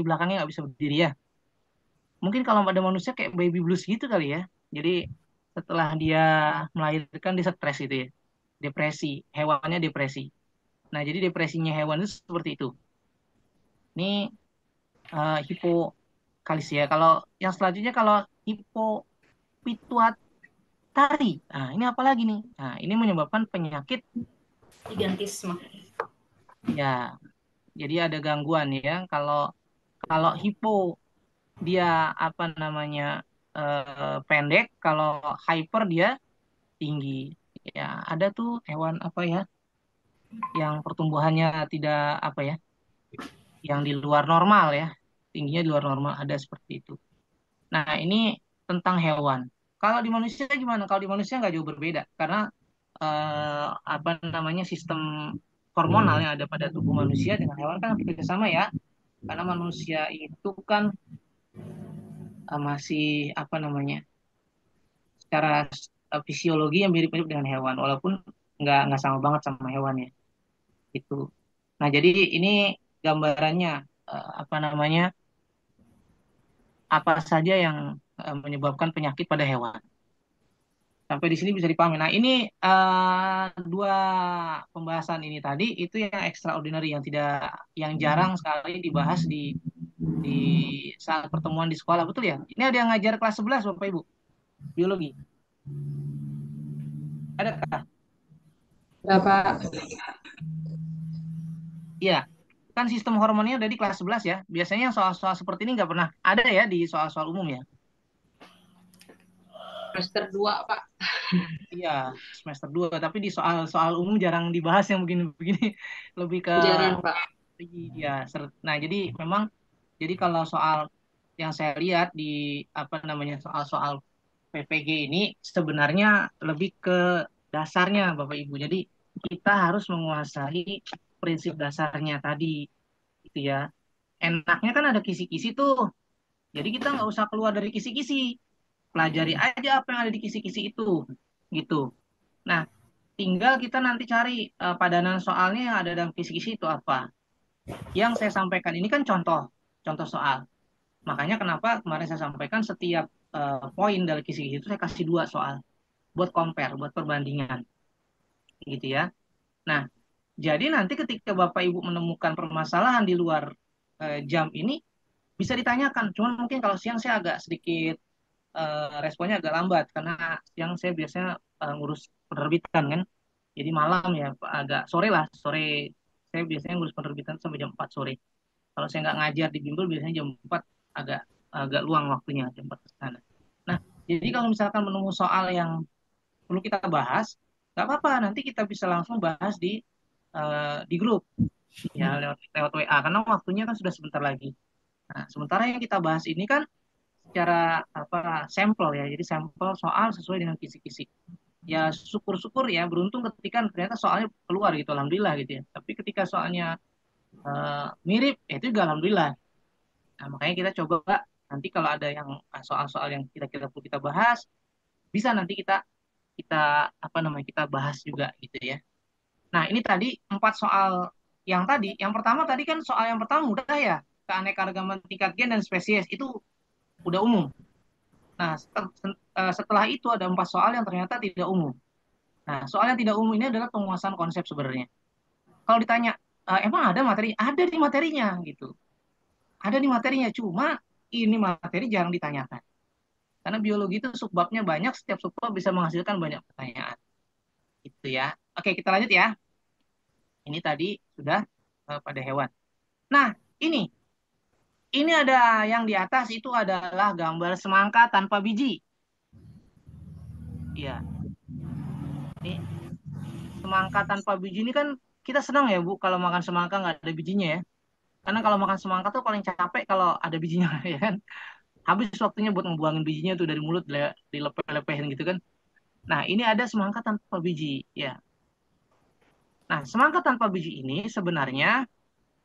S1: belakangnya nggak bisa berdiri ya. Mungkin kalau pada manusia kayak baby blues gitu kali ya. Jadi setelah dia melahirkan dia stres gitu ya. depresi, hewannya depresi. Nah, jadi depresinya hewan itu seperti itu. Ini hipokalisia. Kalau yang selanjutnya kalau hipopituitari. Nah, ini apa lagi nih? Nah, ini menyebabkan penyakit
S4: Gigantisme.
S1: ya. Jadi ada gangguan ya. Kalau kalau hipo dia apa namanya pendek, kalau hyper dia tinggi. Ya, ada tuh hewan apa ya yang pertumbuhannya tidak apa ya, yang di luar normal ya. Tingginya di luar normal ada seperti itu. Nah, ini tentang hewan. Kalau di manusia gimana? Kalau di manusia nggak jauh berbeda karena apa namanya sistem hormonal yang ada pada tubuh manusia dengan hewan kan hampir sama ya. Karena manusia itu kan masih apa namanya secara fisiologi yang mirip-mirip dengan hewan, walaupun nggak sama banget sama hewan ya. Itu. Nah, jadi ini gambarannya apa namanya apa saja yang menyebabkan penyakit pada hewan. Sampai di sini bisa dipahami. Nah, ini dua pembahasan ini tadi itu yang extraordinary yang tidak yang jarang sekali dibahas di saat pertemuan di sekolah, betul ya? Ini ada yang ngajar kelas 11 Bapak Ibu, biologi. Adakah?
S3: Berapa?
S1: Iya. Kan sistem hormonnya udah di kelas 11 ya. Biasanya soal-soal seperti ini nggak pernah ada ya di soal-soal umum ya.
S3: Semester 2, Pak.
S1: Iya, semester 2. Tapi di soal-soal umum jarang dibahas yang begini-begini. Lebih ke
S3: Jarang, Pak.
S1: ya. Nah, jadi memang jadi kalau soal yang saya lihat di apa namanya soal-soal PPG ini sebenarnya lebih ke dasarnya Bapak Ibu. Jadi kita harus menguasai prinsip dasarnya tadi gitu ya. Enaknya kan ada kisi-kisi tuh. Jadi kita nggak usah keluar dari kisi-kisi. Pelajari aja apa yang ada di kisi-kisi itu gitu. Nah, tinggal kita nanti cari padanan soalnya yang ada dalam kisi-kisi itu apa. Yang saya sampaikan ini kan contoh soal. Makanya kenapa kemarin saya sampaikan setiap poin dari kisi-kisi itu saya kasih dua soal buat compare, buat perbandingan, gitu ya. Nah, jadi nanti ketika Bapak Ibu menemukan permasalahan di luar jam ini bisa ditanyakan. Cuman mungkin kalau siang saya agak sedikit responnya agak lambat karena siang saya biasanya ngurus penerbitan kan. Jadi malam ya agak sore lah, sore saya biasanya ngurus penerbitan sampai jam 4 sore. Kalau saya nggak ngajar di bimbel biasanya jam 4 agak agak luang waktunya jam 4 ke sana. Nah, jadi kalau misalkan menunggu soal yang perlu kita bahas, nggak apa-apa, nanti kita bisa langsung bahas di grup ya lewat WA karena waktunya kan sudah sebentar lagi. Nah, sementara yang kita bahas ini kan secara apa sampel ya, jadi sampel soal sesuai dengan kisi-kisi. Ya syukur-syukur ya beruntung ketika ternyata soalnya keluar gitu, alhamdulillah gitu ya. Tapi ketika soalnya mirip, ya itu juga alhamdulillah. Nah, makanya kita coba nanti kalau ada yang soal-soal yang kira-kira perlu kita bahas, bisa nanti kita kita apa namanya kita bahas juga gitu ya. Nah, ini tadi 4 soal yang tadi. Yang pertama tadi kan soal yang pertama mudah ya, keanekaragaman tingkat gen dan spesies itu udah umum. Nah, setelah itu ada 4 soal yang ternyata tidak umum. Nah, soal yang tidak umum ini adalah penguasaan konsep sebenarnya. Kalau ditanya, emang ada materi? Ada di materinya gitu. Ada di materinya, cuma ini materi jarang ditanyakan. Karena biologi itu subbabnya banyak, setiap subbab bisa menghasilkan banyak pertanyaan. Gitu ya. Oke, kita lanjut ya. Ini tadi sudah pada hewan. Nah, ini ini ada yang di atas itu adalah gambar semangka tanpa biji. Ya, ini semangka tanpa biji ini kan kita senang ya Bu kalau makan semangka nggak ada bijinya ya. Karena kalau makan semangka tuh paling capek kalau ada bijinya ya kan. Habis waktunya buat ngebuangin bijinya tuh dari mulut dilepeh-lepehin gitu kan. Nah, ini ada semangka tanpa biji ya. Nah, semangka tanpa biji ini sebenarnya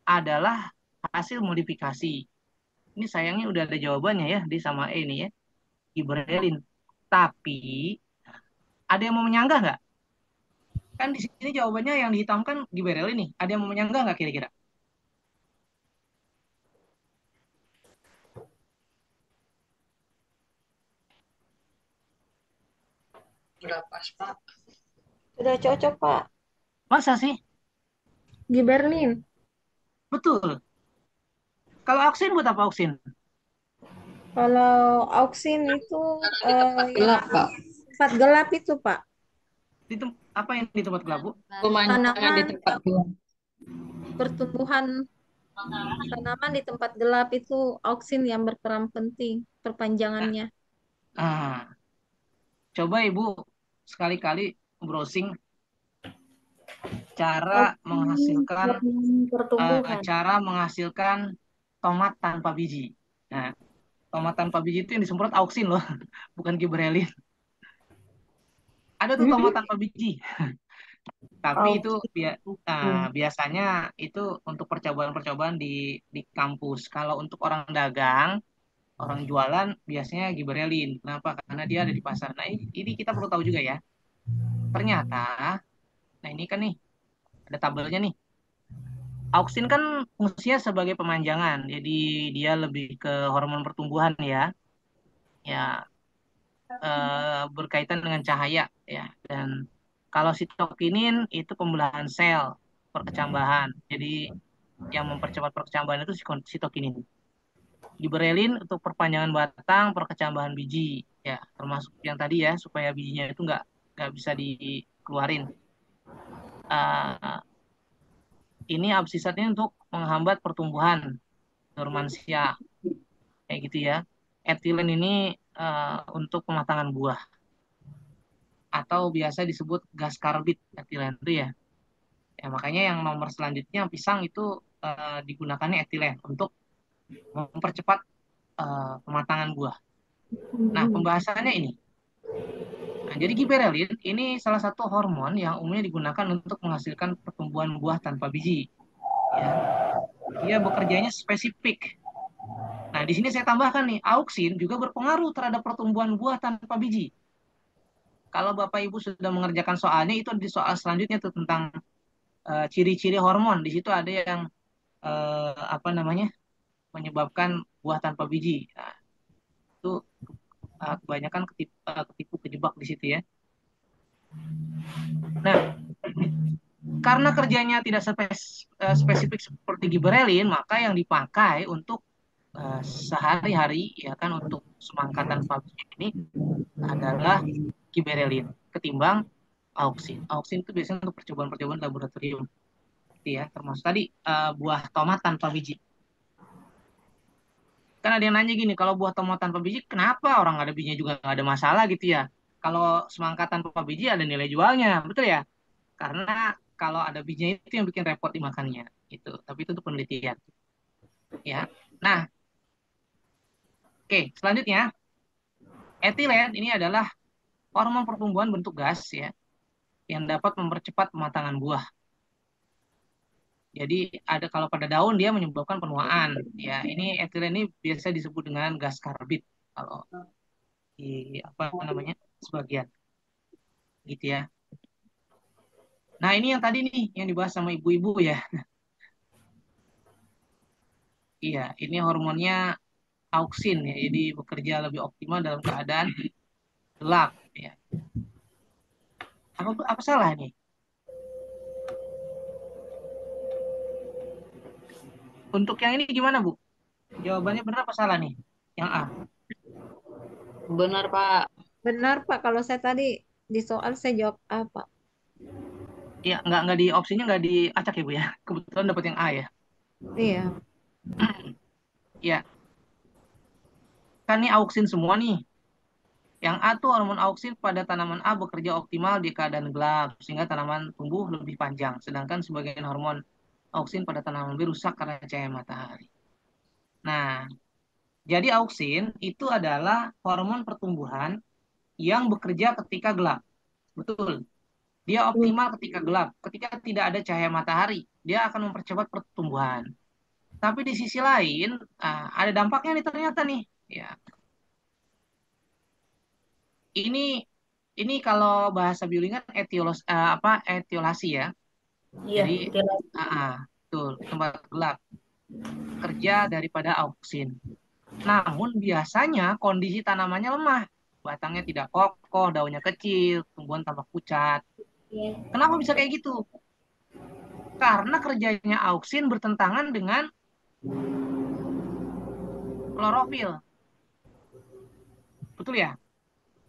S1: adalah hasil modifikasi. Ini sayangnya udah ada jawabannya ya di sama E ini ya. Giberellin. Tapi ada yang mau menyanggah nggak? Kan di sini jawabannya yang dihitamkan giberellin nih. Ada yang mau menyanggah nggak kira-kira?
S3: Udah pas, Pak.
S7: Udah cocok, Pak.
S1: Masa sih?
S5: Giberlin.
S1: Betul. Kalau auksin buat apa auksin?
S7: Kalau auksin itu yang
S3: Gelap, Pak.
S7: tempat gelap itu, Pak.
S1: Apa yang di tempat gelap, Bu?
S3: Pemandangan di
S7: Tanaman,
S3: tempat gelap.
S7: pertumbuhan tanaman di tempat gelap itu auksin yang berperan penting perpanjangannya.
S1: Ah, coba Ibu sekali-kali browsing cara
S5: Auksin
S1: menghasilkan
S5: hormon pertumbuhan.
S1: cara menghasilkan tomat tanpa biji. Nah, tomat tanpa biji itu yang disemprot auksin loh, bukan giberelin. Ada tuh tomat tanpa biji, tapi itu biasanya itu untuk percobaan-percobaan di kampus. Kalau untuk orang dagang, orang jualan biasanya giberelin. Kenapa? Karena dia ada di pasar. Nah, ini kita perlu tahu juga ya. Ternyata, nah ini kan nih ada tabelnya nih. Auksin kan fungsinya sebagai pemanjangan, jadi dia lebih ke hormon pertumbuhan ya, ya berkaitan dengan cahaya ya. Dan kalau sitokinin itu pembelahan sel, perkecambahan. Jadi yang mempercepat perkecambahan itu sitokinin. Giberelin untuk perpanjangan batang, perkecambahan biji ya, termasuk yang tadi ya supaya bijinya itu nggak bisa dikeluarin. Uh, ini absisat ini untuk menghambat pertumbuhan dormansia kayak gitu ya. Etilen ini untuk pematangan buah atau biasa disebut gas karbit etilen itu ya. Ya makanya yang nomor selanjutnya pisang itu digunakannya etilen untuk mempercepat pematangan buah. Nah, pembahasannya ini. Nah, jadi giberelin ini salah satu hormon yang umumnya digunakan untuk menghasilkan pertumbuhan buah tanpa biji. Ya. Dia bekerjanya spesifik. Nah, di sini saya tambahkan nih, auksin juga berpengaruh terhadap pertumbuhan buah tanpa biji. Kalau Bapak Ibu sudah mengerjakan soalnya, itu di soal selanjutnya tuh tentang ciri-ciri hormon. Di situ ada yang apa namanya menyebabkan buah tanpa biji. Nah, itu kebanyakan ketipu kejebak di situ ya. Nah, karena kerjanya tidak spesifik seperti giberelin, maka yang dipakai untuk sehari-hari ya kan untuk semangkatan pabrik ini adalah giberelin ketimbang auksin. Auksin itu biasanya untuk percobaan-percobaan laboratorium, gitu ya. Termasuk tadi buah tomat tanpa biji. Kan ada yang nanya gini, kalau buah tomat tanpa biji, kenapa orang nggak ada bijinya juga nggak ada masalah gitu ya? Kalau semangka tanpa biji ada nilai jualnya, betul ya? Karena kalau ada bijinya itu yang bikin repot dimakannya, itu. Tapi itu untuk penelitian, ya. Nah, oke, selanjutnya etilen ini adalah hormon pertumbuhan bentuk gas ya, yang dapat mempercepat pematangan buah. Jadi ada kalau pada daun dia menyebabkan penuaan. Ya, ini etilen ini biasa disebut dengan gas karbit kalau di apa namanya sebagian gitu ya. Nah, ini yang tadi nih yang dibahas sama ibu-ibu ya. Iya, ini hormonnya auksin ya. Jadi bekerja lebih optimal dalam keadaan gelap ya. Apa salah nih? Untuk yang ini gimana, Bu? Jawabannya benar apa salah nih? Yang A.
S3: Benar, Pak.
S7: Benar, Pak. Kalau saya tadi di soal saya jawab apa?
S1: Ya, nggak di opsinya nggak diacak ya, Bu ya. Kebetulan dapat yang A ya.
S7: Iya.
S1: Ya, kan ini auksin semua nih. Yang A tuh hormon auksin pada tanaman A bekerja optimal di keadaan gelap sehingga tanaman tumbuh lebih panjang. Sedangkan sebagian hormon auksin pada tanaman B rusak karena cahaya matahari. Nah, jadi auksin itu adalah hormon pertumbuhan yang bekerja ketika gelap. Betul. Dia optimal ketika gelap. Ketika tidak ada cahaya matahari, dia akan mempercepat pertumbuhan. Tapi di sisi lain, ada dampaknya nih ternyata nih. Ya, ini kalau bahasa biologis etiolasi ya.
S4: Iya,
S1: Jadi
S4: betul.
S1: betul, tempat gelap kerja daripada auksin. Namun biasanya kondisi tanamannya lemah, batangnya tidak kokoh, daunnya kecil, tumbuhan tampak pucat.
S5: Iya.
S1: Kenapa bisa kayak gitu? Karena kerjanya auksin bertentangan dengan klorofil. Betul ya?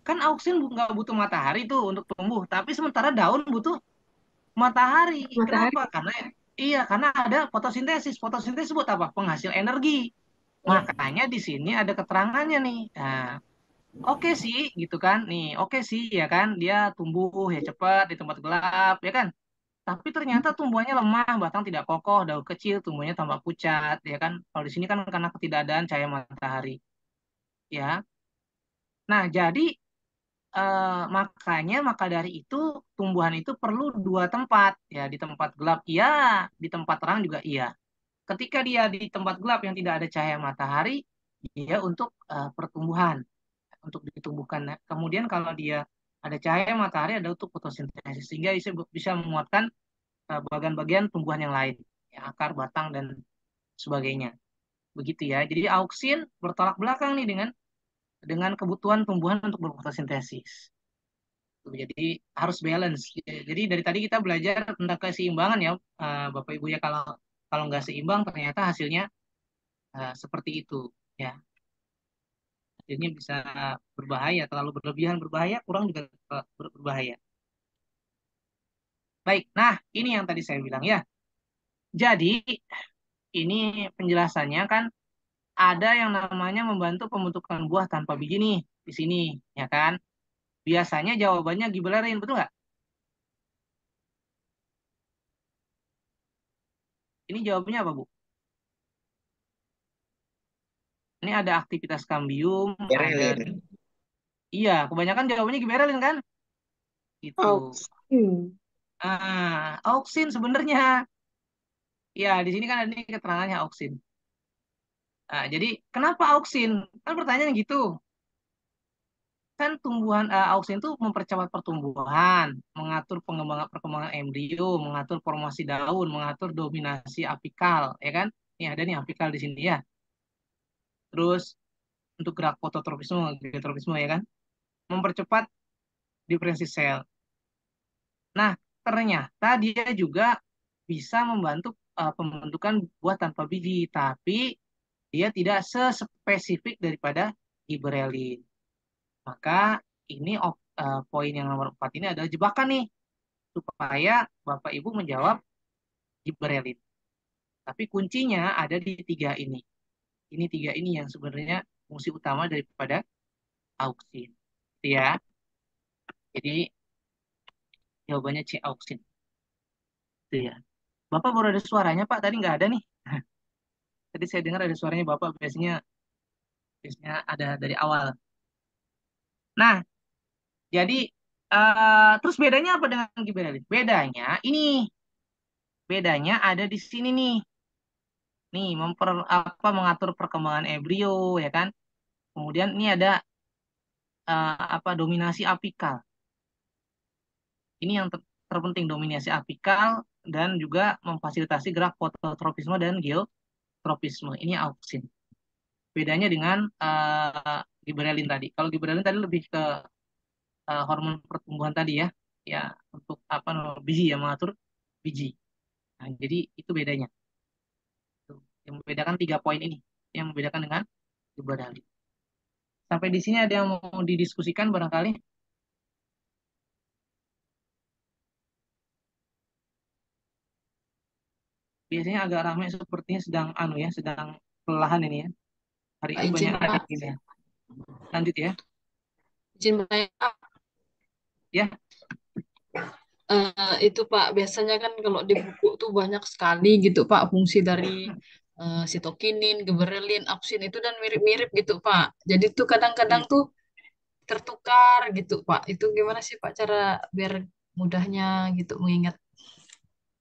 S1: Kan auksin nggak butuh matahari tuh untuk tumbuh, tapi sementara daun butuh matahari.
S5: Matahari.
S1: Kenapa? Karena ada fotosintesis. Fotosintesis buat apa? Penghasil energi.
S5: Iya.
S1: Makanya di sini ada keterangannya nih. Nah, oke sih, gitu kan? Nih, oke sih, ya kan? Dia tumbuh ya cepat di tempat gelap, ya kan? Tapi ternyata tumbuhannya lemah, batang tidak kokoh, daun kecil, tumbuhnya tambah pucat, ya kan? Kalau di sini kan karena ketidakadaan cahaya matahari, ya. Nah, jadi makanya maka dari itu tumbuhan itu perlu dua tempat, ya. Di tempat gelap iya, di tempat terang juga iya. Ketika dia di tempat gelap yang tidak ada cahaya matahari, dia untuk pertumbuhan, untuk ditumbuhkan. Nah, kemudian kalau dia ada cahaya matahari, ada untuk fotosintesis, sehingga bisa menguatkan bagian-bagian tumbuhan yang lain, ya, akar, batang, dan sebagainya. Begitu ya. Jadi auksin bertolak belakang nih dengan kebutuhan tumbuhan untuk berfotosintesis. Jadi harus balance. Jadi dari tadi kita belajar tentang keseimbangan ya, Bapak Ibu ya. Kalau kalau nggak seimbang ternyata hasilnya seperti itu ya. Hasilnya bisa berbahaya, terlalu berlebihan berbahaya, kurang juga berbahaya. Baik, nah ini yang tadi saya bilang ya. Jadi ini penjelasannya kan ada yang namanya membantu pembentukan buah tanpa biji nih di sini, ya kan? Biasanya jawabannya gibberellin, betul nggak? Ini jawabannya apa, Bu? Ini ada aktivitas kambium, ada
S8: Berlin.
S1: iya, kebanyakan jawabannya gibberellin kan? Itu.
S8: Auksin.
S1: Auksin sebenarnya. Ya, di sini kan ada nih keterangannya auksin. Jadi kenapa auksin? Kan pertanyaannya gitu. Kan tumbuhan auksin itu mempercepat pertumbuhan, mengatur perkembangan embrio, mengatur formasi daun, mengatur dominasi apikal, ya kan? Ini ada nih apikal di sini ya. Terus untuk gerak fototropisme, geotropisme ya kan? Mempercepat diferensi sel. Nah, ternyata dia juga bisa membantu pembentukan buah tanpa biji, tapi dia tidak sespesifik daripada gibberellin. Maka ini poin yang nomor 4 ini adalah jebakan nih, supaya Bapak Ibu menjawab gibberellin. Tapi kuncinya ada di tiga ini. Ini tiga ini yang sebenarnya fungsi utama daripada auksin. Ya, jadi jawabannya C auksin. Itu ya. Bapak baru ada suaranya Pak, tadi nggak ada nih. Tadi saya dengar ada suaranya Bapak, biasanya biasanya ada dari awal. Nah, jadi terus bedanya apa dengan gibberellin? Bedanya ada di sini nih. Nih, mengatur perkembangan embrio ya kan. Kemudian ini ada dominasi apikal. Ini yang terpenting, dominasi apikal dan juga memfasilitasi gerak fototropisme dan geotropisme. Ini auksin. Bedanya dengan gibberellin tadi. Kalau gibberellin tadi lebih ke hormon pertumbuhan tadi ya. Ya, untuk biji ya, mengatur biji. Nah, jadi itu bedanya. Tuh, yang membedakan 3 poin ini, yang membedakan dengan gibberellin. Sampai di sini ada yang mau didiskusikan barangkali? Biasanya agak ramai, sepertinya sedang sedang kelelahan ini ya. Hari
S8: Pak
S1: ini
S8: izin
S1: banyak
S8: Pak,
S1: ini ya. Lanjut ya.
S8: izin bertanya Pak.
S1: Ya,
S8: Itu Pak, biasanya kan kalau di buku tuh banyak sekali gitu Pak fungsi dari sitokinin, gibberellin, auksin itu dan mirip-mirip gitu Pak. Jadi tuh kadang-kadang
S1: iya.
S8: tuh tertukar gitu Pak. Itu gimana sih Pak cara biar mudahnya gitu mengingat?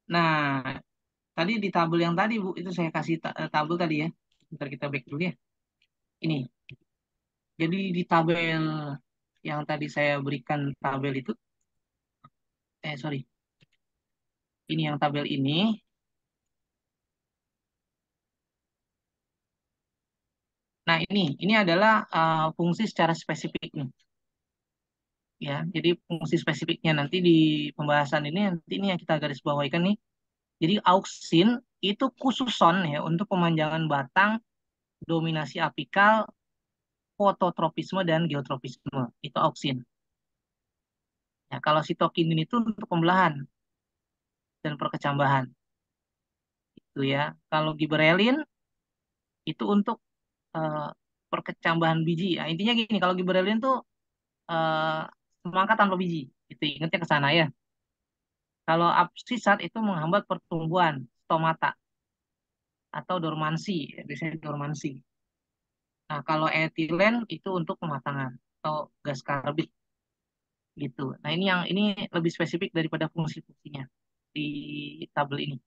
S1: Nah, tadi di tabel yang tadi Bu, itu saya kasih tabel tadi ya. Bentar kita back dulu ya. Ini. Jadi di tabel yang tadi saya berikan tabel itu, sorry. Ini yang tabel ini. Nah, ini adalah fungsi secara spesifik nih. ya. Jadi fungsi spesifiknya nanti di pembahasan ini nanti ini yang kita garis bawahikan nih. Jadi auksin itu khususon ya untuk pemanjangan batang, dominasi apikal, fototropisme dan geotropisme. Itu auksin. Ya, kalau sitokinin itu untuk pembelahan dan perkecambahan. Itu ya. Kalau giberelin itu untuk eh, perkecambahan biji. Nah, intinya gini, kalau giberelin tuh eh, semangka tanpa biji. Itu ingatnya ke sana ya. Kalau absisat itu menghambat pertumbuhan stomata atau dormansi, ya, biasanya dormansi. Nah, kalau etilen itu untuk pematangan atau gas karbit gitu. Nah, ini lebih spesifik daripada fungsi-fungsinya di tabel ini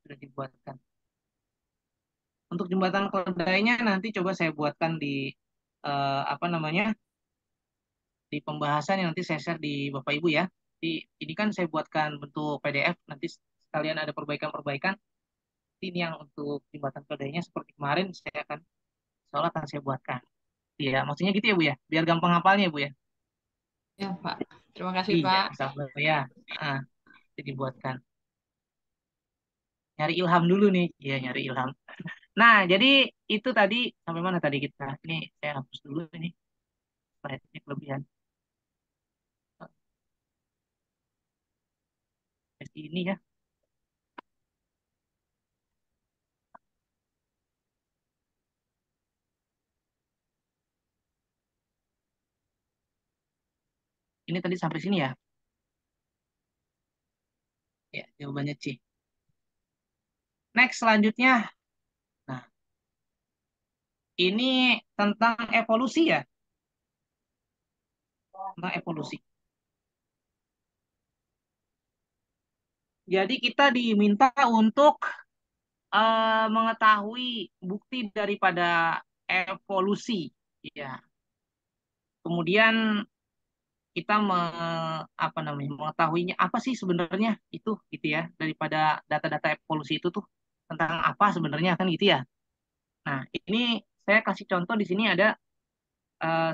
S1: sudah dibuatkan. Untuk jembatan keledainya nanti coba saya buatkan di apa namanya di pembahasan yang nanti saya share di Bapak Ibu ya. Ini kan saya buatkan bentuk PDF, nanti sekalian ada perbaikan-perbaikan. Ini yang untuk jembatan keledainya seperti kemarin saya akan soal akan saya buatkan. Iya, maksudnya gitu ya Bu ya, biar gampang hafalnya Bu ya.
S8: Ya, Pak. Terima kasih,
S1: Iya,
S8: Pak.
S1: sabar ya. Ah, jadi buatkan. Nyari ilham dulu nih. Iya, nyari ilham. Nah, jadi itu tadi sampai mana tadi kita? Ini saya hapus dulu ini. Slide-nya kelebihan. Ini ya. Ini tadi sampai sini ya. Ya, jawabannya C. Next selanjutnya. Nah, ini tentang evolusi ya. Tentang evolusi. Jadi kita diminta untuk mengetahui bukti daripada evolusi. Ya. Kemudian kita apa namanya mengetahuinya apa sih sebenarnya itu gitu ya daripada data-data evolusi itu tuh tentang apa sebenarnya kan gitu ya. Nah, ini saya kasih contoh di sini ada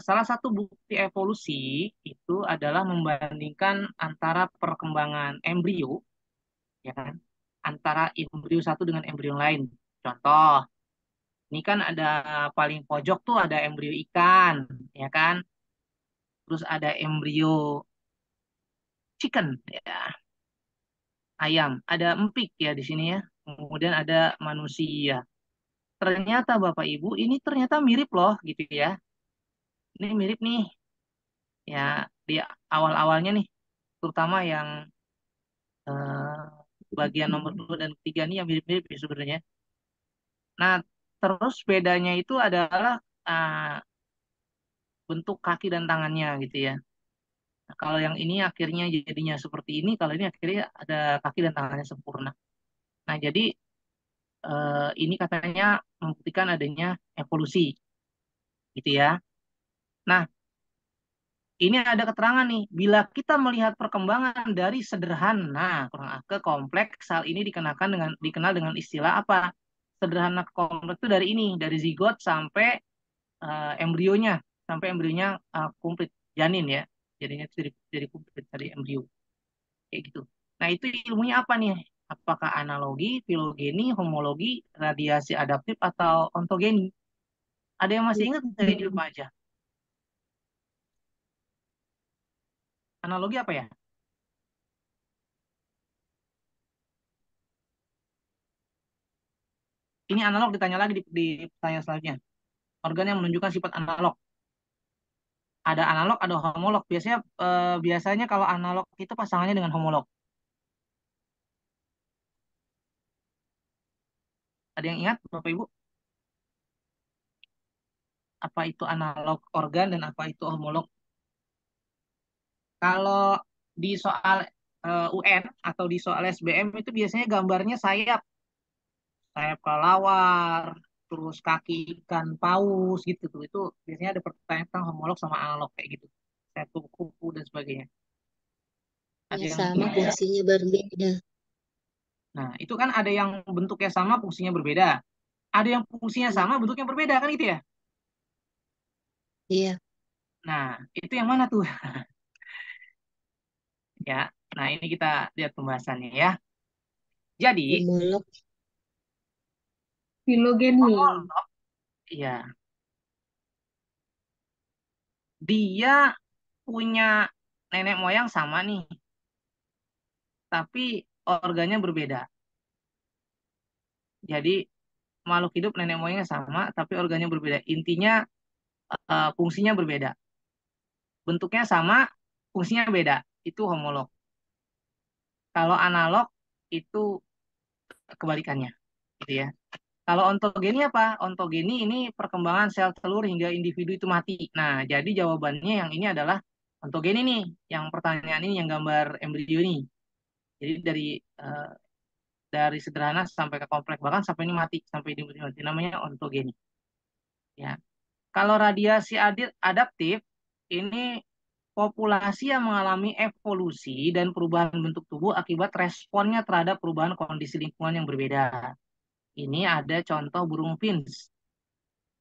S1: salah satu bukti evolusi itu adalah membandingkan antara perkembangan embrio ya kan antara embrio satu dengan embrio lain. Contoh, ini kan ada paling pojok tuh ada embrio ikan ya kan. Terus ada embrio chicken ya, ayam, ada empik ya di sini ya. Kemudian ada manusia. Ternyata Bapak Ibu ini ternyata mirip loh gitu ya. Ini mirip nih ya di awal-awalnya nih, terutama yang eh, bagian nomor 2 dan 3 nih yang mirip-mirip ya sebenarnya. Nah, terus bedanya itu adalah ah, bentuk kaki dan tangannya gitu ya. Nah, kalau yang ini akhirnya jadinya seperti ini, kalau ini akhirnya ada kaki dan tangannya sempurna. Nah, jadi ini katanya membuktikan adanya evolusi gitu ya. Nah, ini ada keterangan nih, bila kita melihat perkembangan dari sederhana ke kompleks, hal ini dikenal dengan istilah apa? Sederhana ke kompleks itu dari ini, dari zigot sampai embrionya, sampai embrionya komplit janin ya. Jadinya itu jadi komplit dari embrio kayak gitu. Nah, itu ilmunya apa nih? Apakah analogi, filogeni, homologi, radiasi adaptif atau ontogeni? Ada yang masih ingat nggak ini apa aja? Analogi apa ya? Ini analog ditanya lagi di pertanyaan selanjutnya. Organ yang menunjukkan sifat analog. Ada analog, ada homolog. Biasanya kalau analog itu pasangannya dengan homolog. Ada yang ingat, Bapak Ibu? Apa itu analog organ dan apa itu homolog? Kalau di soal UN atau di soal SBM itu biasanya gambarnya sayap, sayap kelelawar, terus kaki ikan paus gitu tuh. Itu biasanya ada pertanyaan tentang homolog sama analog kayak gitu. Sayap kupu-kupu dan sebagainya. Ada
S9: Ya
S1: yang
S9: sama
S1: ingat ya?
S9: fungsinya berbeda.
S1: Nah, itu kan ada yang bentuknya sama, fungsinya berbeda. Ada yang fungsinya
S9: Iya.
S1: sama, bentuknya berbeda, kan gitu ya?
S9: Iya.
S1: Nah, itu yang mana tuh? Ya. Nah, ini kita lihat pembahasannya ya. Jadi,
S9: Homolog.
S4: Filogeni.
S1: homolog, ya, dia punya nenek moyang sama nih, tapi organnya berbeda. Jadi, makhluk hidup nenek moyangnya sama, tapi organnya berbeda. Intinya, fungsinya berbeda. Bentuknya sama, fungsinya beda. Itu homolog. Kalau analog, itu kebalikannya. Gitu ya. Kalau ontogeni apa? Ontogeni ini perkembangan sel telur hingga individu itu mati. Nah, jadi jawabannya yang ini adalah ontogeni nih. Yang pertanyaan ini yang gambar embrio ini. Jadi eh, dari sederhana sampai ke kompleks bahkan sampai ini mati, sampai ini mati. Namanya ontogeni. Ya. Kalau radiasi adaptif ini populasi yang mengalami evolusi dan perubahan bentuk tubuh akibat responnya terhadap perubahan kondisi lingkungan yang berbeda. Ini ada contoh burung finch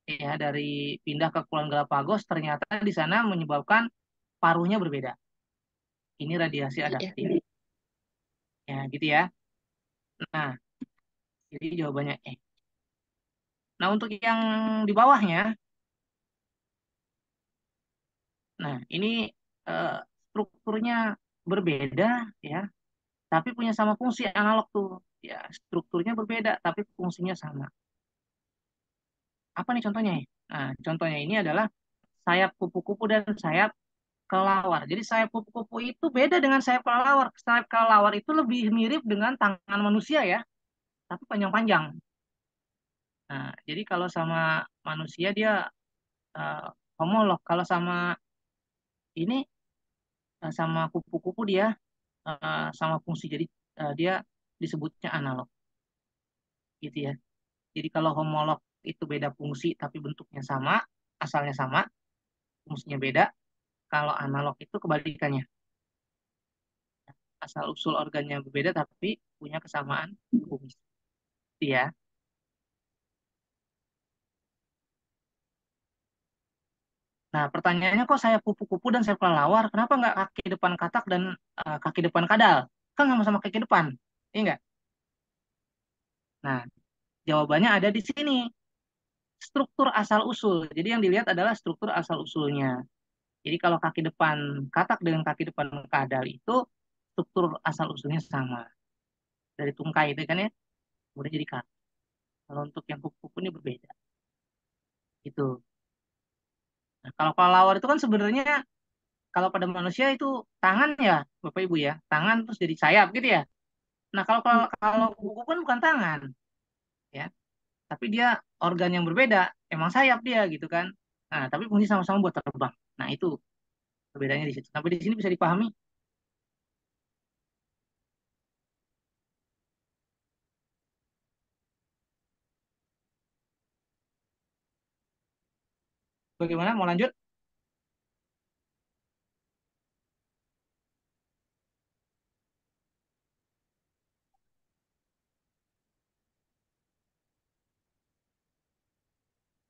S1: ya dari pindah ke Kepulauan Galapagos ternyata di sana menyebabkan paruhnya berbeda. Ini radiasi
S9: Iya.
S1: adaptif. Ya, gitu ya. Nah, jadi jawabannya E. Nah, untuk yang di bawahnya, nah ini eh, strukturnya berbeda ya, tapi punya sama fungsi analog tuh. Ya, strukturnya berbeda tapi fungsinya sama. Apa nih contohnya ya? Nah, contohnya ini adalah sayap kupu-kupu dan sayap kelelawar. Jadi sayap kupu-kupu itu beda dengan sayap kelelawar. Sayap kelelawar itu lebih mirip dengan tangan manusia ya, tapi panjang-panjang. Nah, jadi kalau sama manusia dia eh, homolog. Kalau sama ini sama kupu-kupu dia sama fungsi. Jadi dia disebutnya analog, gitu ya. Jadi kalau homolog itu beda fungsi tapi bentuknya sama, asalnya sama, fungsinya beda. Kalau analog itu kebalikannya. Asal usul organnya berbeda tapi punya kesamaan fungsi. Ya. Nah, pertanyaannya kok saya kupu-kupu dan saya kelelawar, kenapa nggak kaki depan katak dan kaki depan kadal? Kan sama-sama kaki depan, iya nggak? Nah, jawabannya ada di sini. Struktur asal usul. Jadi yang dilihat adalah struktur asal usulnya. Jadi kalau kaki depan katak dengan kaki depan kadal itu struktur asal usulnya sama. Dari tungkai itu kan ya, kemudian jadi kaki. Kalau untuk yang kupu-kupu ini berbeda. Itu. Nah, kalau kelelawar itu kan sebenarnya kalau pada manusia itu tangan ya, Bapak Ibu ya, tangan terus jadi sayap gitu ya. Nah, kalau kuku kan bukan tangan, ya, tapi dia organ yang berbeda, emang sayap dia gitu kan. Nah, tapi fungsi sama-sama buat terbang. Nah, itu perbedaannya di situ. Sampai di sini bisa dipahami bagaimana? Mau lanjut?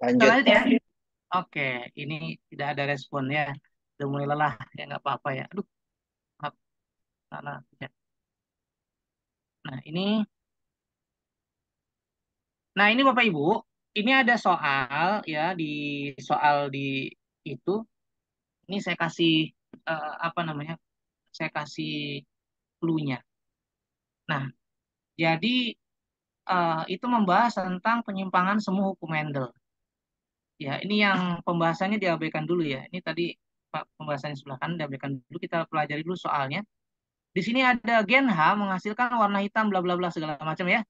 S1: Kita
S9: Lanjut.
S1: lanjut ya. Oke, ini tidak ada respon ya. Udah mulai lelah, ya nggak apa-apa ya. Aduh, maaf. Nah, ya. Nah, ini Bapak Ibu, ini ada soal ya di soal di itu. Ini saya kasih apa namanya? Saya kasih clue-nya. Nah, jadi itu membahas tentang penyimpangan semu hukum Mendel. Ya, ini yang pembahasannya diabaikan dulu ya. Ini tadi Pak pembahasannya sebelah kanan diabaikan dulu. Kita pelajari dulu soalnya. Di sini ada gen H menghasilkan warna hitam bla bla bla segala macam ya.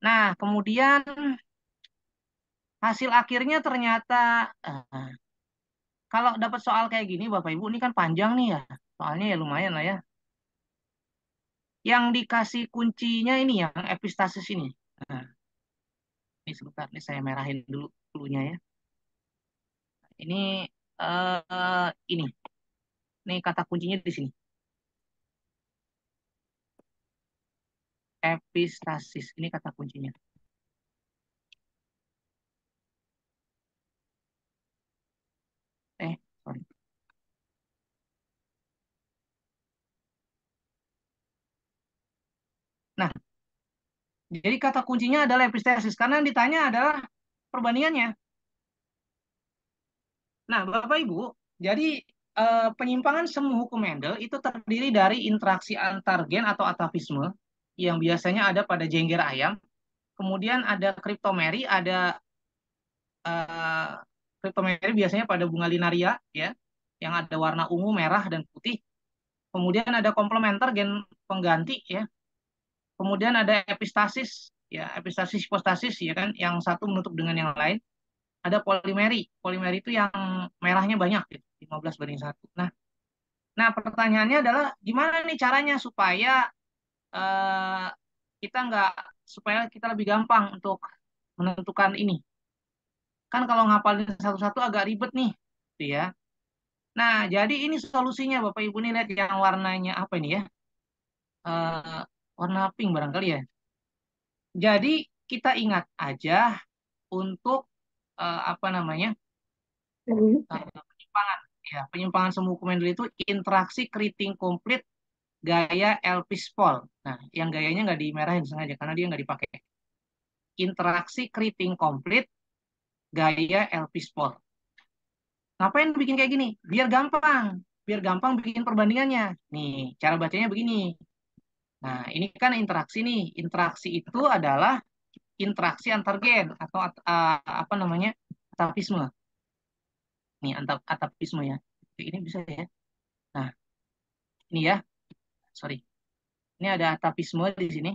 S1: Nah, kemudian hasil akhirnya ternyata kalau dapat soal kayak gini Bapak Ibu ini kan panjang nih ya. Soalnya ya lumayan lah ya. Yang dikasih kuncinya ini yang epistasis ini. Nah, ini sebentar nih saya merahin dulu clue-nya ya. Ini ini. Ini kata kuncinya di sini. Epistasis. Ini kata kuncinya. Sorry. Jadi kata kuncinya adalah epistesis karena yang ditanya adalah perbandingannya. Nah, Bapak Ibu, jadi penyimpangan semu hukum Mendel itu terdiri dari interaksi antar gen atau atavisme yang biasanya ada pada jengger ayam. Kemudian ada kriptomeri, ada eh, kriptomeri biasanya pada bunga linaria ya, yang ada warna ungu, merah dan putih. Kemudian ada komplementer gen pengganti ya. Kemudian ada epistasis ya, epistasis hipostasis ya kan, yang satu menutup dengan yang lain. Ada polimeri. Polimeri itu yang merahnya banyak gitu, 15:1. Nah, pertanyaannya adalah gimana nih caranya supaya eh, kita nggak supaya kita lebih gampang untuk menentukan ini. Kan kalau ngapalin satu-satu agak ribet nih, gitu ya. Nah, jadi ini solusinya Bapak Ibu nih lihat yang warnanya apa ini ya? Eh, Warna pink barangkali ya. Jadi kita ingat aja untuk apa namanya? Penyimpangan. Ya, penyimpangan semu Kumendel itu interaksi keriting komplit gaya Elpis-Pol. Nah, yang gayanya nggak dimerahin sengaja karena dia nggak dipakai. Interaksi keriting komplit gaya Elpis-Pol. Ngapain bikin kayak gini? Biar gampang. Biar gampang bikin perbandingannya. Nih, cara bacanya begini. Nah, ini kan interaksi nih. Interaksi itu adalah interaksi antar gen atau apa namanya? Atapisme. Nih, atapisme ya. Ini bisa ya. Nah, ini ya. Sorry. Ini ada atapisme di sini.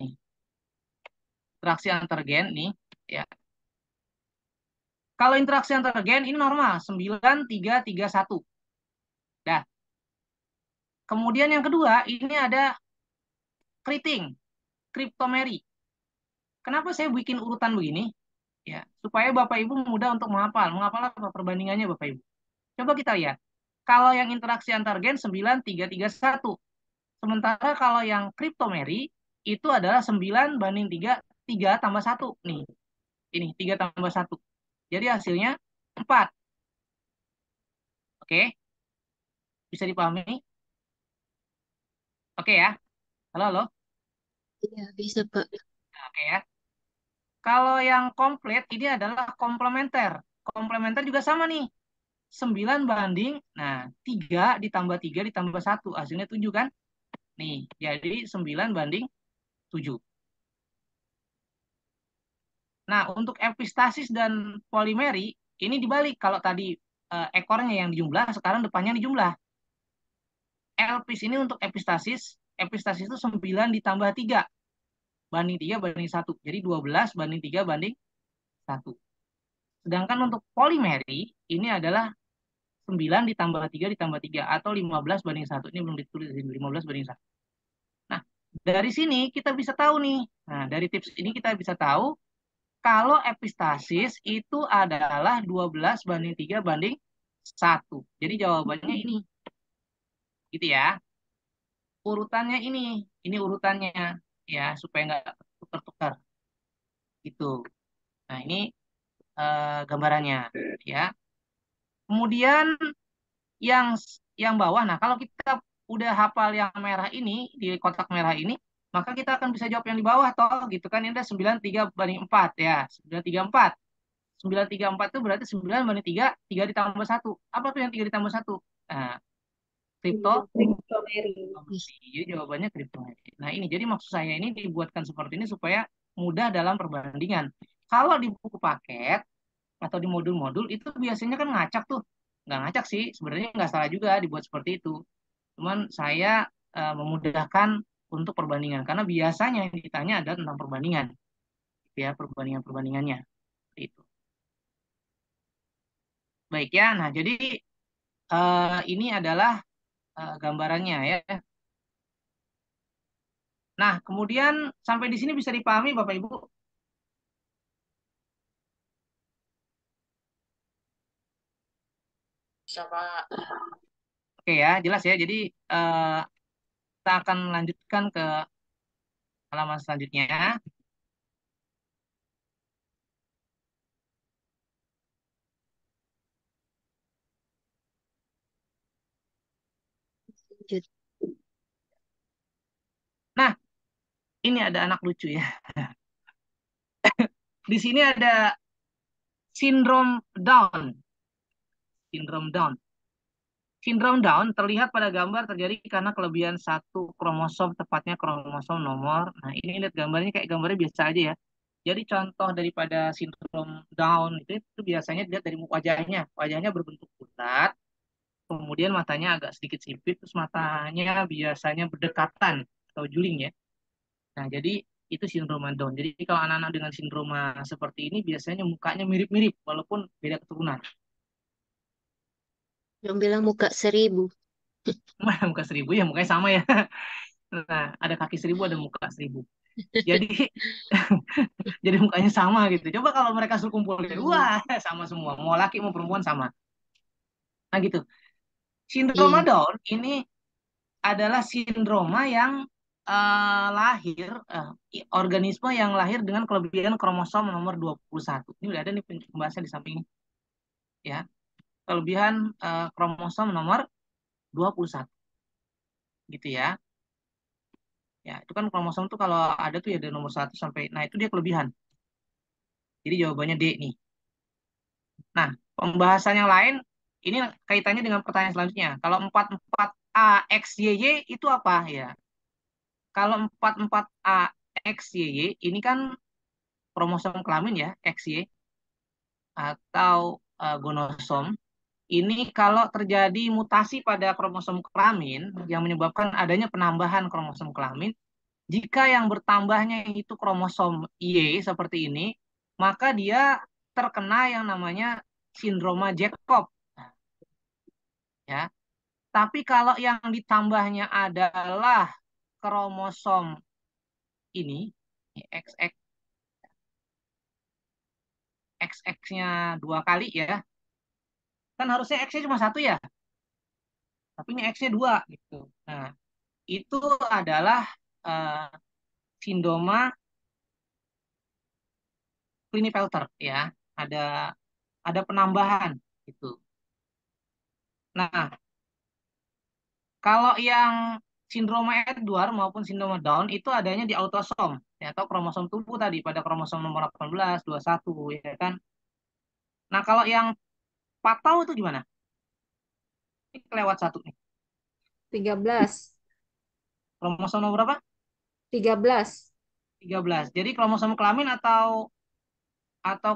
S1: Nih, interaksi antar gen nih, ya. Kalau interaksi antar gen ini normal 9331. Dah. Kemudian yang kedua, ini ada keriting, kriptomeri. Kenapa saya bikin urutan begini? Ya, supaya Bapak Ibu mudah untuk menghafal. Menghafal apa perbandingannya Bapak Ibu? Coba kita lihat. Kalau yang interaksi antar gen 9331. Sementara kalau yang kriptomeri itu adalah 9:3, 3 tambah 1. Nih, ini 3 tambah 1. Jadi hasilnya 4. Oke, bisa dipahami? Oke ya. Halo, halo.
S2: Iya, bisa, Pak.
S1: Oke ya. Kalau yang komplit ini adalah komplementer. Komplementer juga sama nih. 9 banding, nah 3 ditambah 3 ditambah 1. Hasilnya 7 kan? Nih, jadi 9:7. Nah, untuk epistasis dan polimeri, ini dibalik. Kalau tadi ekornya yang dijumlah, sekarang depannya dijumlah. Elpis ini untuk epistasis, epistasis itu 9 ditambah 3 banding 3 banding 1. Jadi 12:3 banding 1. Sedangkan untuk polimeri, ini adalah 9 ditambah 3 ditambah 3 atau 15:1. Ini belum ditulis di sini, 15:1. Nah, dari sini kita bisa tahu nih. Nah, dari tips ini kita bisa tahu kalau epistasis itu adalah 12:3 banding 1. Jadi jawabannya ini. Gitu ya. Urutannya ini urutannya ya supaya nggak tukar-tukar gitu. Nah, ini gambarannya ya. Kemudian yang yang bawah. Nah, kalau kita udah hafal yang merah ini di kotak merah ini, maka kita akan bisa jawab yang di bawah toh gitu kan. Ini ada 93/4 ya. 934. 934 itu berarti 9/3, 3 ditambah 1. Apa tuh yang 3 ditambah 1? Nah, kripto.
S5: Kriptomeri.
S1: Jadi jawabannya kriptomeri. Nah, ini jadi maksud saya ini dibuatkan seperti ini supaya mudah dalam perbandingan. Kalau di buku paket atau di modul-modul itu biasanya kan ngacak tuh. Nggak ngacak sih, sebenarnya nggak salah juga dibuat seperti itu. Cuman saya memudahkan untuk perbandingan karena biasanya yang ditanya adalah tentang perbandingan, ya perbandingan-perbandingannya itu. Baik ya, nah jadi ini adalah gambarannya ya. Nah kemudian sampai di sini bisa dipahami Bapak Ibu.
S8: Bisa, Pak.
S1: Oke ya, jelas ya. Jadi eh, kita akan melanjutkan ke halaman selanjutnya.
S2: Lanjut.
S1: ini ada anak lucu ya. Di sini ada sindrom Down. Sindrom Down. Sindrom Down terlihat pada gambar terjadi karena kelebihan satu kromosom, tepatnya kromosom nomor. Nah, ini lihat gambarnya kayak gambarnya biasa aja ya. Jadi contoh daripada sindrom Down itu biasanya dilihat dari wajahnya. Wajahnya berbentuk bulat, kemudian matanya agak sedikit sipit, terus matanya biasanya berdekatan atau juling ya. Nah, jadi itu sindroma Down. Jadi kalau anak-anak dengan sindroma seperti ini biasanya mukanya mirip-mirip walaupun beda keturunan.
S9: Yang bilang muka 1000.
S1: Muka 1000 ya mukanya sama ya. Nah, ada kaki 1000, ada muka 1000. Jadi jadi mukanya sama gitu. Coba kalau mereka suruh kumpulin, wah sama semua. Mau laki mau perempuan sama. Nah gitu. Sindroma
S9: Iya.
S1: Down ini adalah sindroma yang lahir, organisme yang lahir dengan kelebihan kromosom nomor 21. Ini udah ada nih pembahasan di samping ini. Ya, kelebihan kromosom nomor 21. Gitu ya. Ya, itu kan kromosom tuh kalau ada tuh ya dari nomor 1 sampai, nah itu dia kelebihan. Jadi jawabannya D nih. Nah, pembahasan yang lain, ini kaitannya dengan pertanyaan selanjutnya. Kalau 44A XYY itu apa ya? Kalau 44A XYY ini kan kromosom kelamin ya, XY, atau gonosom. Ini kalau terjadi mutasi pada kromosom kelamin yang menyebabkan adanya penambahan kromosom kelamin, jika yang bertambahnya itu kromosom Y seperti ini, maka dia terkena yang namanya sindroma Jacob. Ya. Tapi kalau yang ditambahnya adalah kromosom ini, XX, XX-nya 2 kali ya, kan harusnya X-nya cuma 1 ya, tapi ini X-nya 2 gitu. Nah, itu adalah uh, sindroma Klinefelter ya, ada penambahan gitu. Nah, kalau yang sindroma Edward maupun sindroma Down itu adanya di autosom ya, atau kromosom tubuh tadi pada kromosom nomor 18, 21 ya kan. Nah, kalau yang patau itu gimana? Ini kelewat 1 nih.
S7: 13.
S1: Kromosom nomor berapa?
S7: 13.
S1: 13. Jadi kromosom kelamin atau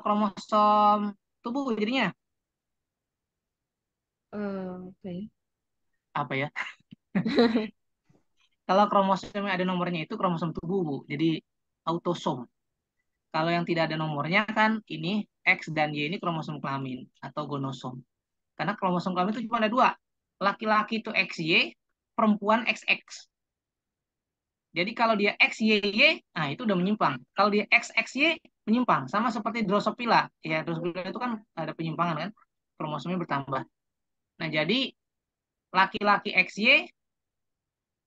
S1: kromosom tubuh jadinya
S7: Apa ya?
S1: apa ya? Kalau kromosom yang ada nomornya itu kromosom tubuh, Bu. Jadi autosom. Kalau yang tidak ada nomornya kan ini X dan Y ini kromosom kelamin atau gonosom. Karena kromosom kelamin itu cuma ada 2. Laki-laki itu XY, perempuan XX. Jadi kalau dia XYY, nah itu udah menyimpang. Kalau dia XXY, menyimpang. Sama seperti Drosophila. Ya, Drosophila itu kan ada penyimpangan kan. Kromosomnya bertambah. Nah, jadi laki-laki XY,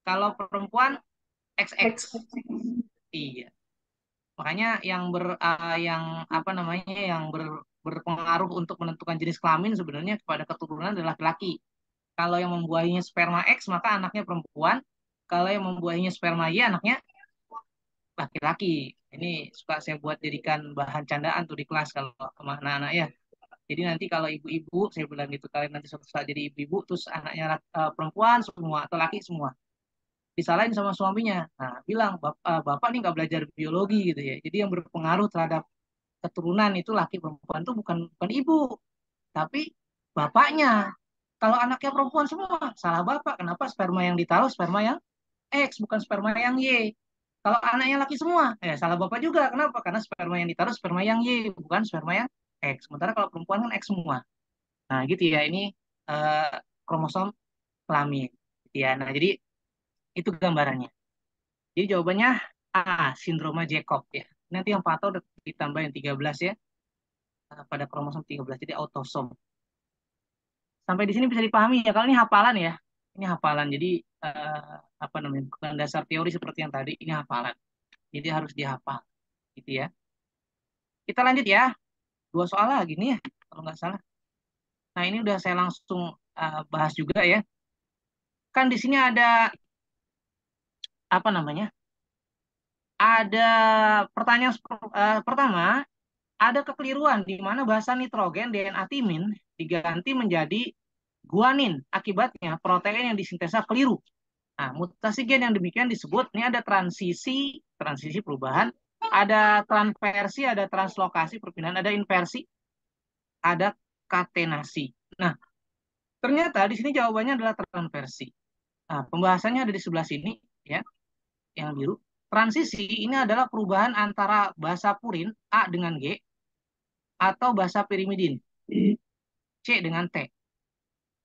S1: kalau perempuan XX. Iya. Makanya yang apa namanya berpengaruh untuk menentukan jenis kelamin sebenarnya kepada keturunan adalah laki-laki. Kalau yang membuahinya sperma X maka anaknya perempuan. Kalau yang membuahinya sperma Y anaknya laki-laki. Ini suka saya buat jadikan bahan candaan tuh di kelas kalau sama anak-anak ya. Jadi nanti kalau ibu-ibu saya bilang gitu, kalian nanti suatu saat jadi ibu-ibu terus anaknya perempuan semua atau laki semua, disalahin sama suaminya. Nah, bilang bapak nih nggak belajar biologi gitu ya. Jadi yang berpengaruh terhadap keturunan itu laki perempuan itu bukan ibu, tapi bapaknya. Kalau anaknya perempuan semua, salah bapak. Kenapa sperma yang ditaruh sperma yang X bukan sperma yang Y? Kalau anaknya laki semua, salah bapak juga. Kenapa? Karena sperma yang ditaruh sperma yang Y bukan sperma yang X. Sementara kalau perempuan kan X semua. Nah, gitu ya. Ini eh, kromosom kelamin. Gitu ya. Nah, jadi itu gambarannya. Jadi jawabannya A, sindroma Jacob ya. Nanti yang patau ditambah yang 13 ya, pada kromosom 13. Jadi autosom. Sampai di sini bisa dipahami ya. Kalau ini hafalan ya. Ini hafalan. Jadi apa namanya? Bukan dasar teori seperti yang tadi, ini hafalan. Jadi harus dihafal gitu ya. Kita lanjut ya. 2 soal lagi nih ya kalau nggak salah. Nah, ini udah saya langsung bahas juga ya. Kan di sini ada apa namanya? ada pertanyaan pertama, ada kekeliruan di mana bahasa nitrogen DNA timin diganti menjadi guanin. Akibatnya protein yang disintesa keliru. Nah, mutasi gen yang demikian disebut, ini ada transisi perubahan, ada transversi, ada translokasi perpindahan, ada inversi, ada katenasi. Nah, ternyata di sini jawabannya adalah transversi. Nah, pembahasannya ada di sebelah sini, ya, yang biru. Transisi ini adalah perubahan antara basa purin A dengan G atau basa pirimidin C dengan T.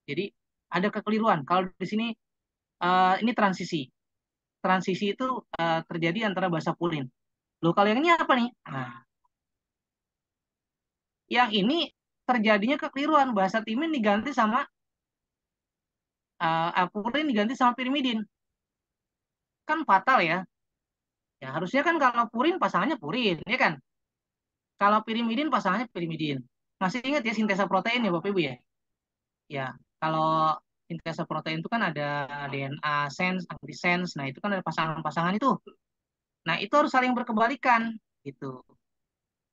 S1: Jadi ada kekeliruan. Kalau di sini ini transisi. Transisi itu terjadi antara basa purin. Loh, kalau yang ini apa nih? Nah, yang ini terjadinya kekeliruan. Bahasa timin diganti sama purin diganti sama pirimidin. Kan fatal ya. Ya harusnya kan kalau purin pasangannya purin, ya kan? Kalau pirimidin pasangannya pirimidin. Masih ingat ya sintesa protein ya Bapak Ibu ya? Ya, kalau sintesa protein itu kan ada DNA sense, antisense. Nah, itu kan ada pasangan-pasangan itu. Nah, itu harus saling berkebalikan gitu.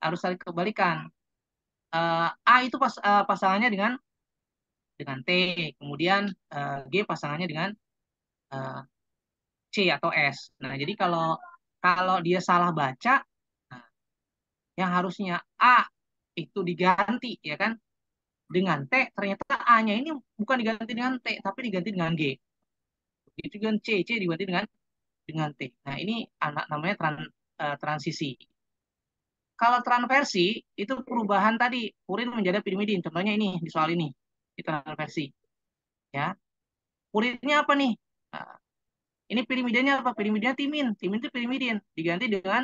S1: Harus saling kebalikan. A itu pasangannya dengan T, kemudian G pasangannya dengan eh, C atau S. Nah, jadi kalau kalau dia salah baca, nah, yang harusnya A itu diganti ya kan dengan T, ternyata A-nya ini bukan diganti dengan T, tapi diganti dengan G. Itu kan C diganti dengan T. Nah, ini anak namanya transisi. Kalau transversi itu perubahan tadi purin menjadi pirimidin. Contohnya ini di soal ini di transversi. Ya, purinnya apa nih? Nah, ini pirimidinnya apa? Pirimidinnya timin. Timin itu pirimidin diganti dengan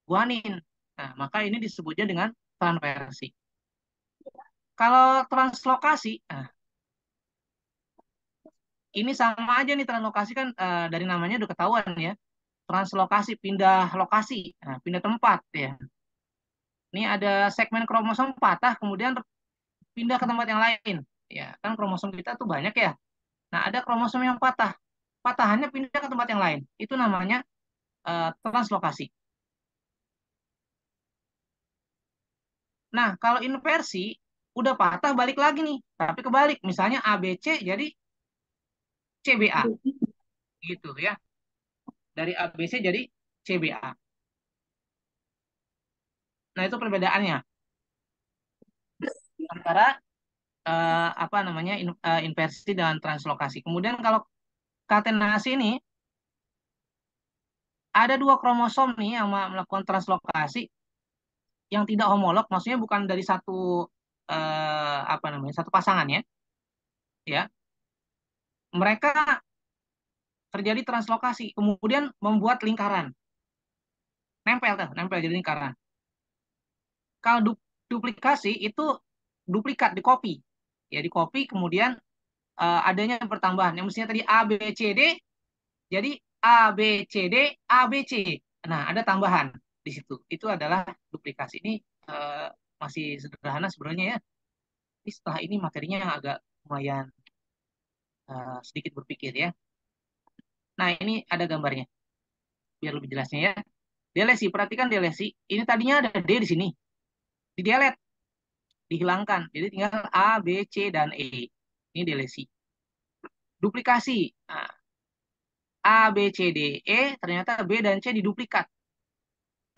S1: guanin. Nah, maka ini disebutnya dengan transversi. Kalau translokasi, nah, ini sama aja nih translokasi kan dari namanya udah ketahuan ya. Translokasi pindah lokasi, nah, pindah tempat ya. Ini ada segmen kromosom patah kemudian pindah ke tempat yang lain. Ya, kan kromosom kita tuh banyak ya. Nah, ada kromosom yang patah. Patahannya pindah ke tempat yang lain. Itu namanya translokasi. Nah, kalau inversi udah patah balik lagi nih, tapi kebalik. Misalnya ABC jadi CBA gitu ya. Dari ABC jadi CBA. Nah, itu perbedaannya antara apa namanya inversi dan translokasi. Kemudian kalau katenasi ini ada dua kromosom nih yang melakukan translokasi yang tidak homolog, maksudnya bukan dari satu apa namanya satu pasangan ya. Mereka terjadi translokasi, kemudian membuat lingkaran, nempel jadi lingkaran. Kalau duplikasi itu duplikat, di copy, ya di copy, kemudian adanya pertambahan. Yang mestinya tadi A B C D jadi A B C D A B C. Nah, ada tambahan di situ. Itu adalah duplikasi. Ini masih sederhana sebenarnya ya. Tapi setelah ini materinya yang agak lumayan sedikit berpikir ya. Nah, ini ada gambarnya biar lebih jelasnya ya. Delesi, perhatikan delesi. Ini tadinya ada D di sini. Di delete, dihilangkan. Jadi tinggal A, B, C, dan E. Ini delesi. Duplikasi. Nah, A, B, C, D, E, ternyata B dan C diduplikat.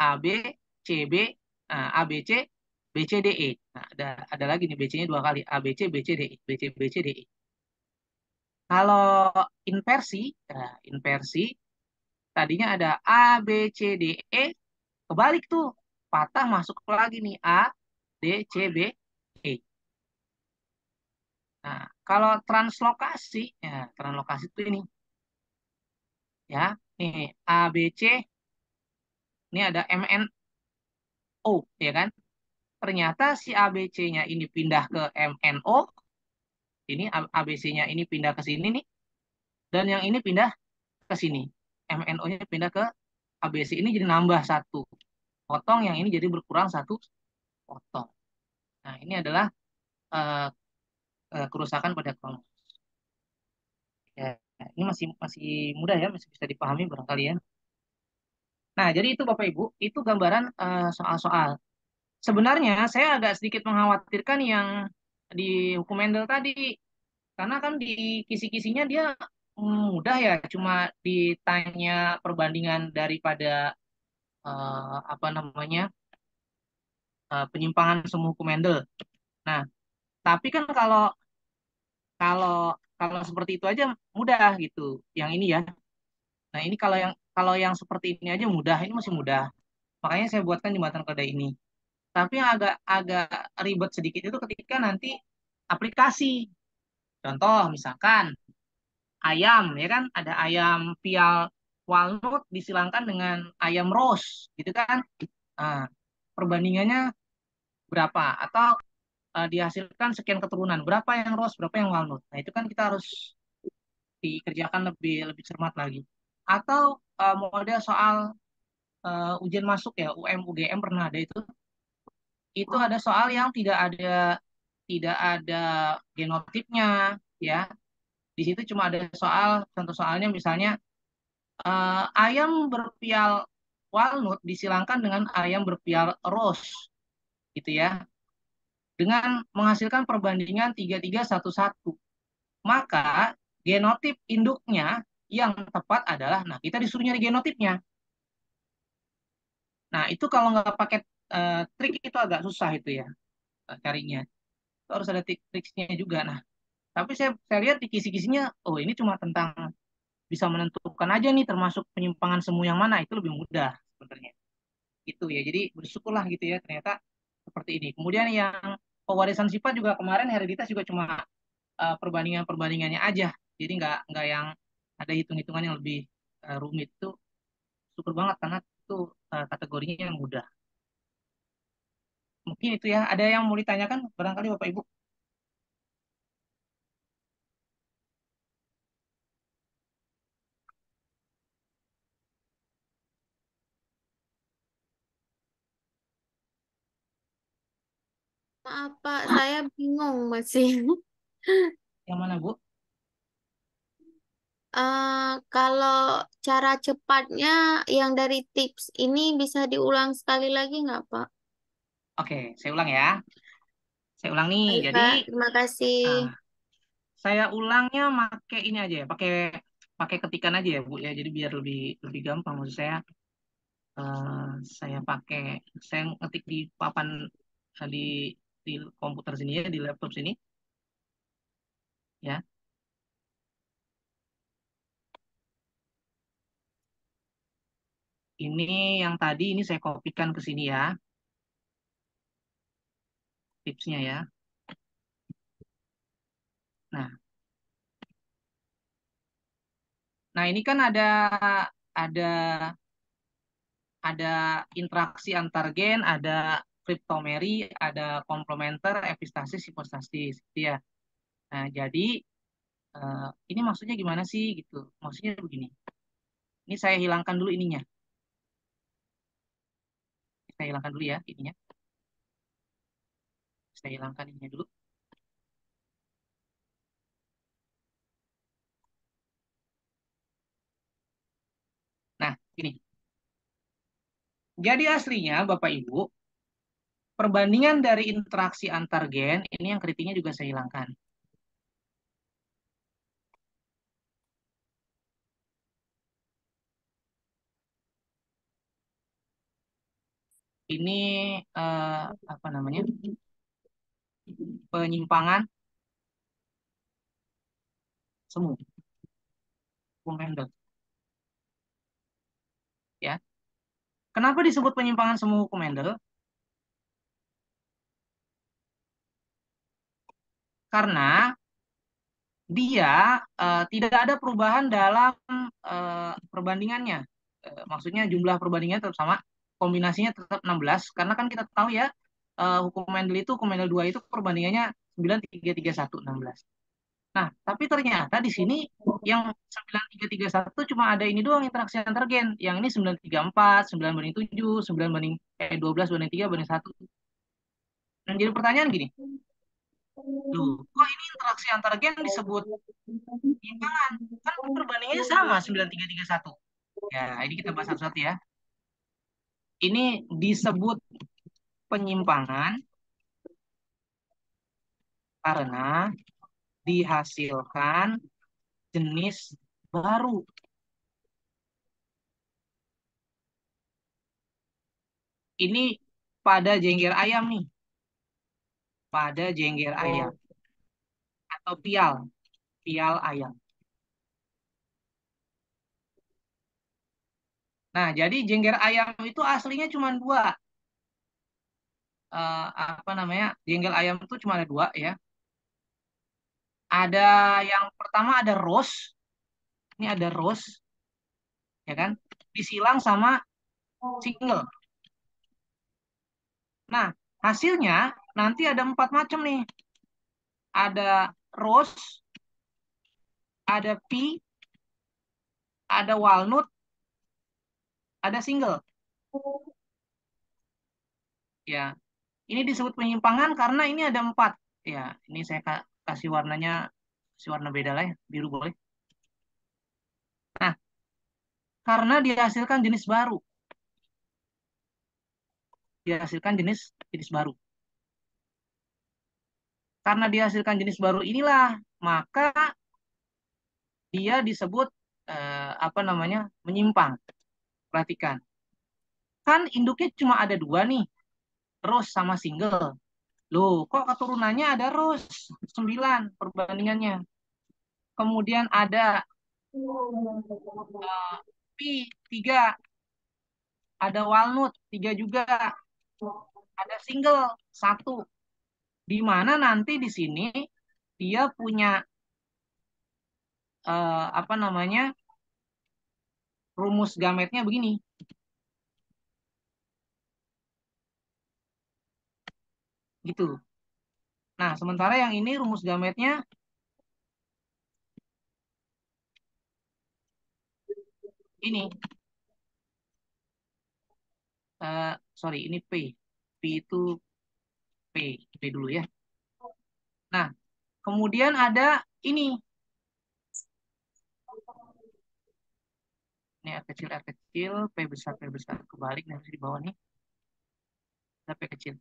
S1: A, B, C, B, nah, A, B, C, B, C, D, E. Nah, ada lagi nih BC-nya dua kali. A, B, C, B, C, D, E. B, C, B, C, D, E. Kalau inversi, nah, inversi, tadinya ada A, B, C, D, E, kebalik tuh. Patah masuk lagi nih A, D, C, B, E. Nah, kalau translokasi, ya translokasi itu ini. Ya, nih A, B, C, ini ada MNO, ya kan? Ternyata si ABC-nya ini pindah ke MNO, ini ABC-nya ini pindah ke sini nih, dan yang ini pindah ke sini. MNO-nya pindah ke ABC, ini jadi nambah satu potong, yang ini jadi berkurang satu potong. Nah, ini adalah uh, kerusakan pada kromosom. Ya, ini masih mudah ya, masih bisa dipahami barangkali ya. Nah, jadi itu Bapak Ibu, itu gambaran soal-soal. Sebenarnya saya agak sedikit mengkhawatirkan yang di hukum Mendel tadi, karena kan di kisi-kisinya dia mudah ya, cuma ditanya perbandingan daripada apa namanya penyimpangan semu hukum Mendel. Nah, tapi kan kalau kalau kalau seperti itu aja mudah gitu. Yang ini ya. Nah, ini kalau yang seperti ini aja mudah, ini masih mudah. Makanya saya buatkan jembatan kedai ini. Tapi yang agak agak ribet sedikit itu ketika nanti aplikasi. Contoh misalkan ayam ya kan, ada ayam pial walnut disilangkan dengan ayam rose gitu kan. Nah, perbandingannya berapa atau dihasilkan sekian keturunan, berapa yang rose, berapa yang walnut. Nah, itu kan kita harus dikerjakan lebih lebih cermat lagi. Atau model soal ujian masuk ya, UM UGM pernah ada itu ada soal yang tidak ada genotipnya ya. Di situ cuma ada soal contoh soalnya misalnya ayam berpial walnut disilangkan dengan ayam berpial rose gitu ya. Dengan menghasilkan perbandingan 3311. Maka genotip induknya yang tepat adalah, nah kita disuruh nyari genotipnya. Nah itu kalau nggak pakai trik itu agak susah itu ya carinya. Itu harus ada triksnya juga. Nah, tapi saya lihat di kisi-kisinya, oh ini cuma tentang bisa menentukan aja nih termasuk penyimpangan semu yang mana, itu lebih mudah sebenarnya. Gitu ya. Jadi bersyukurlah gitu ya ternyata seperti ini. Kemudian yang pewarisan sifat juga kemarin hereditas juga cuma perbandingannya aja. Jadi nggak yang ada hitung-hitungan yang lebih rumit. Itu syukur banget karena itu kategorinya yang mudah. Mungkin itu ya. Ada yang mau ditanyakan barangkali Bapak Ibu?
S9: Maaf Pak, saya bingung masih.
S1: Yang mana Bu?
S9: Kalau cara cepatnya yang dari tips ini bisa diulang sekali lagi nggak Pak?
S1: Oke, saya ulang ya. Saya ulang nih.
S9: Baik
S1: Jadi
S9: Pak, terima kasih.
S1: ah, saya ulangnya pakai ini aja ya, pakai pakai ketikan aja ya Bu ya. Jadi biar lebih lebih gampang maksud saya. eh, saya pakai saya ngetik di papan di di komputer sini ya, di laptop sini ya. Ini yang tadi ini saya kopikan ke sini ya, tipsnya ya. Nah, nah ini kan ada ada interaksi antar gen, ada kriptomeri, ada komplementer, epistasis, hipostasis, gitu ya. Nah, jadi eh, ini maksudnya gimana sih gitu? Maksudnya begini. Ini saya hilangkan dulu ininya. Saya hilangkan dulu ya ininya. Saya hilangkan ininya dulu. Nah, ini. Jadi aslinya Bapak Ibu, perbandingan dari interaksi antar gen, ini yang kritiknya juga saya hilangkan. Ini apa namanya? Penyimpangan semu, Mendel, ya. Kenapa disebut penyimpangan semu hukum Mendel? Karena dia tidak ada perubahan dalam perbandingannya. Maksudnya jumlah perbandingannya tetap sama, kombinasinya tetap 16 karena kan kita tahu ya hukum Mendel itu hukum Mendel 2 itu perbandingannya 9331 16. Nah, tapi ternyata di sini yang 9331 cuma ada ini doang interaksi antar gen. Yang ini 934, 9 banding 7, 9 banding 12 banding 3 banding 1. Dan jadi pertanyaan gini, loh, kok ini interaksi antar gen disebut penyimpangan? Kan perbandingannya sama 9331. Ya, ini kita bahas satu-satu ya. Ini disebut penyimpangan karena dihasilkan jenis baru. Ini pada jengger ayam nih. Pada jengger ayam. Atau pial. Pial ayam. Nah, jadi jengger ayam itu aslinya cuma dua. Apa namanya? Jengger ayam itu cuma ada dua ya. Ada yang pertama ada rose. Ini ada rose. Ya kan? Disilang sama single. Nah, hasilnya nanti ada 4 macam nih. Ada rose, ada pea, ada walnut, ada single. Ya, ini disebut penyimpangan karena ini ada 4. Ya, ini saya kasih warnanya, kasih warna beda lah ya, biru boleh. Nah, karena dihasilkan jenis baru. Dihasilkan jenis baru. Karena dihasilkan jenis baru inilah, maka dia disebut apa namanya? Menyimpang. Perhatikan. Kan induknya cuma ada 2 nih, rose sama single. Loh, kok keturunannya ada rose 9 perbandingannya. Kemudian ada pea 3, ada walnut 3 juga, ada single 1. Di mana nanti di sini dia punya apa namanya? Rumus gametnya begini. Gitu. Nah, sementara yang ini rumus gametnya ini. Sorry, ini P. P itu P dulu ya. Nah, kemudian ada ini. Ini R kecil, P besar, kebalik nanti di bawah nih. Ada P kecil.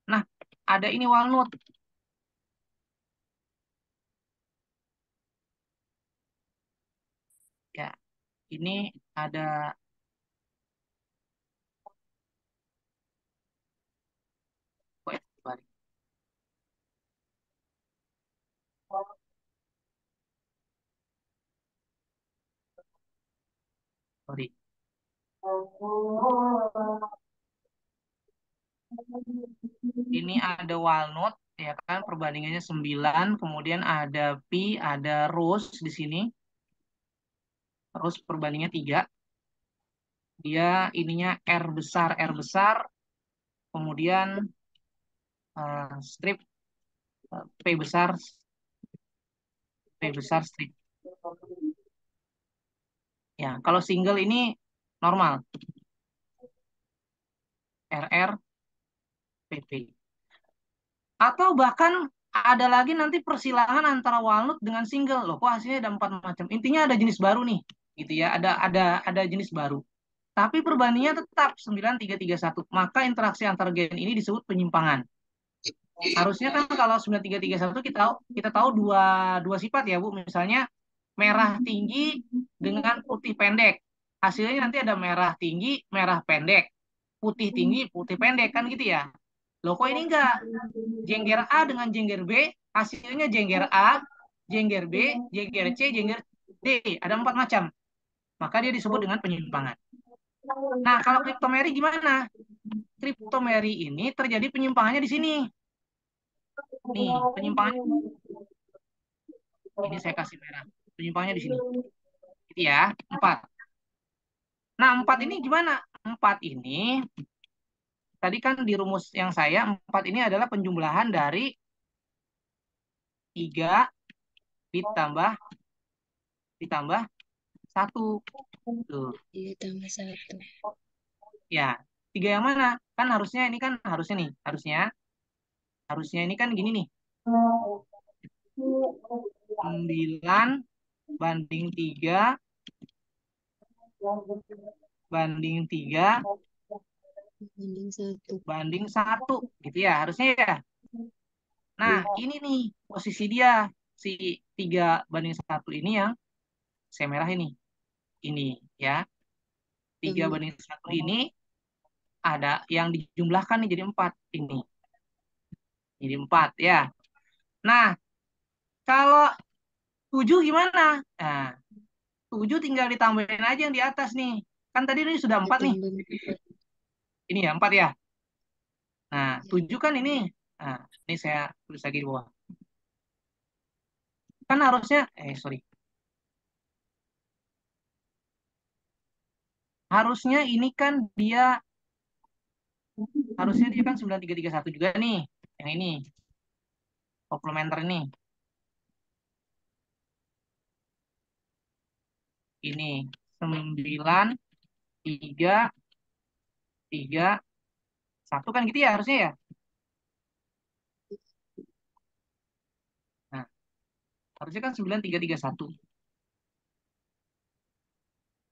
S1: Nah, ada ini walnut. Ya, ini ada kebalik. Sorry. Ini ada walnut, ya kan, perbandingannya 9, kemudian ada pea, ada rose di sini. Rose perbandingannya 3. Dia ininya R besar, kemudian strip P besar strip. Ya, kalau single ini normal. RR PP. Atau bahkan ada lagi nanti persilangan antara walnut dengan single. Loh, kok hasilnya ada 4 macam. Intinya ada jenis baru nih, gitu ya. Ada jenis baru. Tapi perbandingannya tetap 9331. Maka interaksi antar gen ini disebut penyimpangan. Harusnya kan kalau 9331 kita tahu dua sifat ya, Bu. Misalnya merah tinggi dengan putih pendek. Hasilnya nanti ada merah tinggi, merah pendek. Putih tinggi, putih pendek, kan gitu ya. Loh, kok ini enggak? Jengger A dengan jengger B, hasilnya jengger A, jengger B, jengger C, jengger D. Ada 4 macam. Maka dia disebut dengan penyimpangan. Nah, kalau kriptomeri gimana? Kriptomeri ini terjadi penyimpangannya di sini. Nih, penyimpangannya. Ini saya kasih merah. Penyimpangannya di sini. Gitu ya, 4. Nah, 4 ini gimana? 4 ini, tadi kan di rumus yang 4 ini adalah penjumlahan dari 3 ditambah 1. Tuh.
S9: Ditambah 1.
S1: Ya, 3 yang mana? Kan harusnya ini kan harusnya ini kan gini nih. 9 banding 3 banding 3
S9: Banding 1.
S1: Banding 1 gitu ya harusnya ya. Nah, ini nih posisi dia si 3:1 ini yang saya merah ini. Ini ya. 3:1 ini ada yang dijumlahkan nih jadi 4 ini. Jadi 4 ya. Nah, kalau 7 gimana? Nah, 7 tinggal ditambahin aja yang di atas nih. Kan tadi ini sudah 4 nih.
S9: Ditambah 4.
S1: Ini ya 4 ya. Nah, 7 kan ini. Nah, ini saya tulis lagi di bawah. Kan harusnya, sorry. Harusnya ini kan dia, harusnya dia kan 9331 juga nih. Yang ini, komplementer ini. Ini, 9, 3, 3, 1 kan gitu ya harusnya ya. Nah, harusnya kan 9331.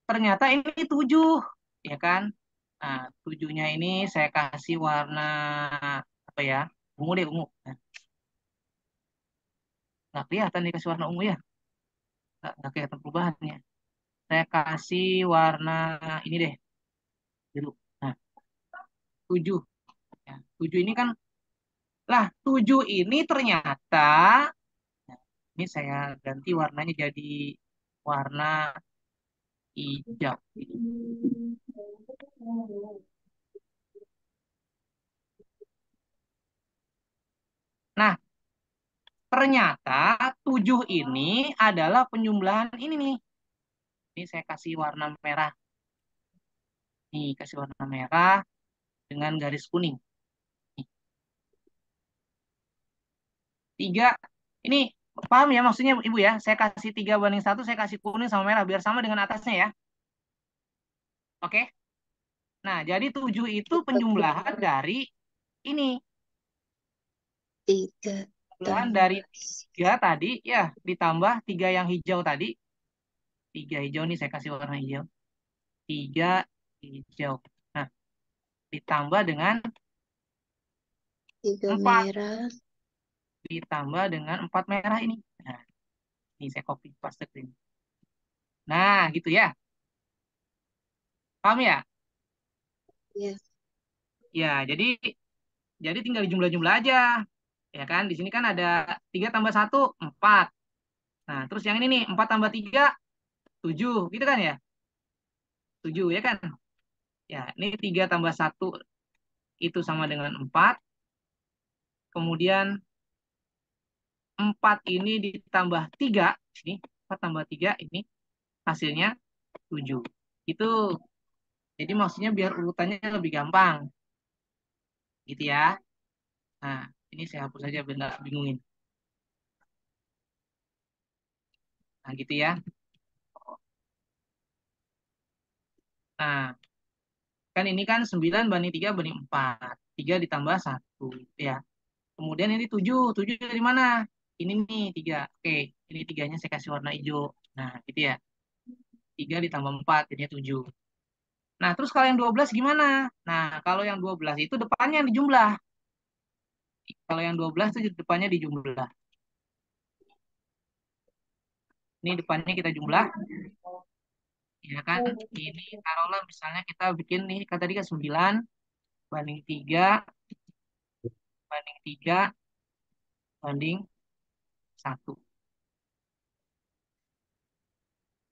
S1: Ternyata ini 7, ya kan? Nah, 7-nya ini saya kasih warna apa ya? Ungu deh, ungu. Nah, nggak kelihatan dikasih warna ungu ya. Nggak kelihatan perubahannya. Saya kasih warna ini deh, biru. Nah, 7. Ya, 7 ini kan, lah 7 ini ternyata, nah, ini saya ganti warnanya jadi warna hijau. Nah, ternyata 7 ini adalah penjumlahan ini nih. Ini saya kasih warna merah. Nih, kasih warna merah dengan garis kuning. Nih, 3. Ini paham ya maksudnya Ibu ya? Saya kasih 3:1, saya kasih kuning sama merah biar sama dengan atasnya ya. Oke? Nah, jadi 7 itu penjumlahan dari ini.
S9: 3
S1: Penjumlahan dari 3 tadi ya, ditambah 3 yang hijau tadi. 3 hijau nih saya kasih warna hijau. 3 hijau. Nah, ditambah dengan
S9: 3
S1: 4.
S9: merah.
S1: Ditambah dengan 4 merah ini. Nah, ini saya copy paste ke sini. Nah, gitu ya. Paham ya?
S9: Ya.
S1: Ya, jadi tinggal jumlah-jumlah aja. Ya kan? Di sini kan ada 3 tambah 1, 4. Nah, terus yang ini nih, 4 tambah 3, 7. Gitu kan ya? 7 ya kan? Ya, ini 3 tambah 1 itu sama dengan 4. Kemudian 4 ini ditambah 3. Ini 4 tambah 3 ini hasilnya 7. Itu. Jadi maksudnya biar urutannya lebih gampang. Gitu ya. Nah, ini saya hapus aja biar nggak bingungin. Nah, gitu ya. Nah, kan ini kan 9:3:4. 3 ditambah 1. Ya. Kemudian ini 7. 7 dari mana? Ini nih 3. Oke, ini 3-nya saya kasih warna hijau. Nah, gitu ya. 3 ditambah 4, jadinya 7. Nah, terus kalau yang 12 gimana? Nah, kalau yang 12 itu depannya dijumlah. Kalau yang 12 itu depannya dijumlah. Ini depannya kita jumlah. Ya kan? Ini taruhlah misalnya kita bikin nih, kan tadi kan 9:3 banding 3 banding 1.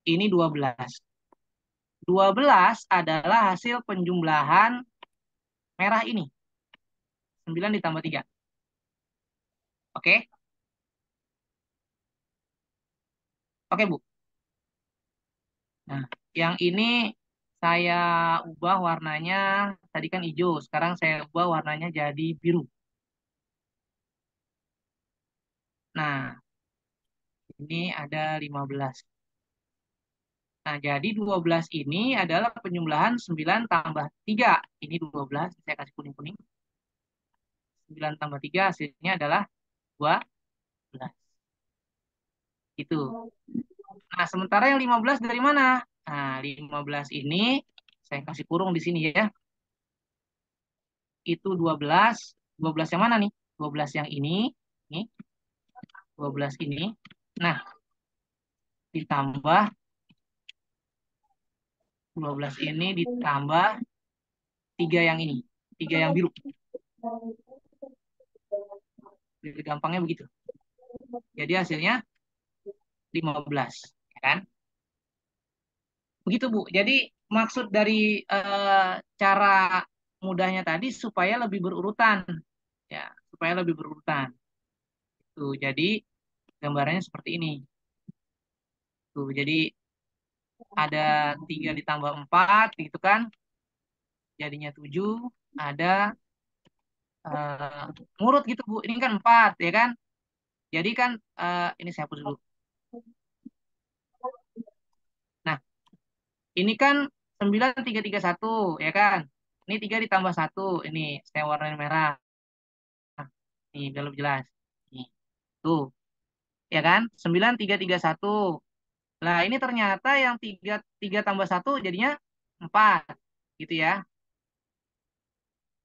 S1: Ini 12. 12 adalah hasil penjumlahan merah ini. 9 ditambah 3. Oke? Oke, Bu. Nah, yang ini saya ubah warnanya, tadi kan hijau, sekarang saya ubah warnanya jadi biru. Nah, ini ada 15. Nah, jadi 12 ini adalah penjumlahan 9 tambah 3. Ini 12, saya kasih kuning-kuning. 9 tambah 3 hasilnya adalah 12. Itu. Nah, sementara yang 15 dari mana? Nah, 15 ini saya kasih kurung di sini ya. itu 12. 12 yang mana nih? 12 yang ini. Nih, 12 ini. Nah, ditambah 12 ini ditambah 3 yang ini. 3 yang biru. Jadi gampangnya begitu. Jadi hasilnya 15. Ya kan? Begitu, Bu. Jadi maksud dari cara mudahnya tadi supaya lebih berurutan. Ya, supaya lebih berurutan. Tuh, jadi gambarannya seperti ini. Tuh, jadi ada 3 ditambah 4 gitu kan. Jadinya 7. Ada ngurut gitu, Bu. Ini kan 4 ya kan. Jadi kan ini saya hapus dulu. Nah, ini kan 9331 ya kan. Ini 3 ditambah 1. Ini saya warnain merah. Nih, biar lebih jelas. Nih, tuh. Ya kan? 9331. Nah, ini ternyata yang 3 tambah 1 jadinya 4. Gitu ya.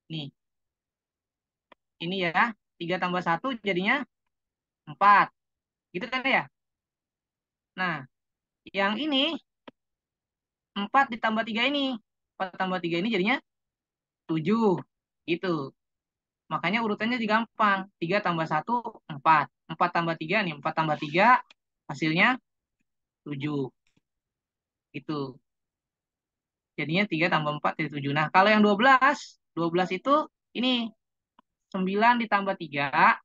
S1: Nih, ini ya. 3 tambah 1 jadinya 4. Gitu kan ya? Nah, yang ini 4 ditambah 3 ini. 4 tambah 3 ini jadinya 7. Gitu. Makanya urutannya jadi gampang. 3 tambah 1, 4. 4 tambah 3 nih. 4 tambah 3 hasilnya 7. Gitu. Jadinya 3 tambah 4 jadi 7. Nah, kalau yang 12 itu ini 9 ditambah 3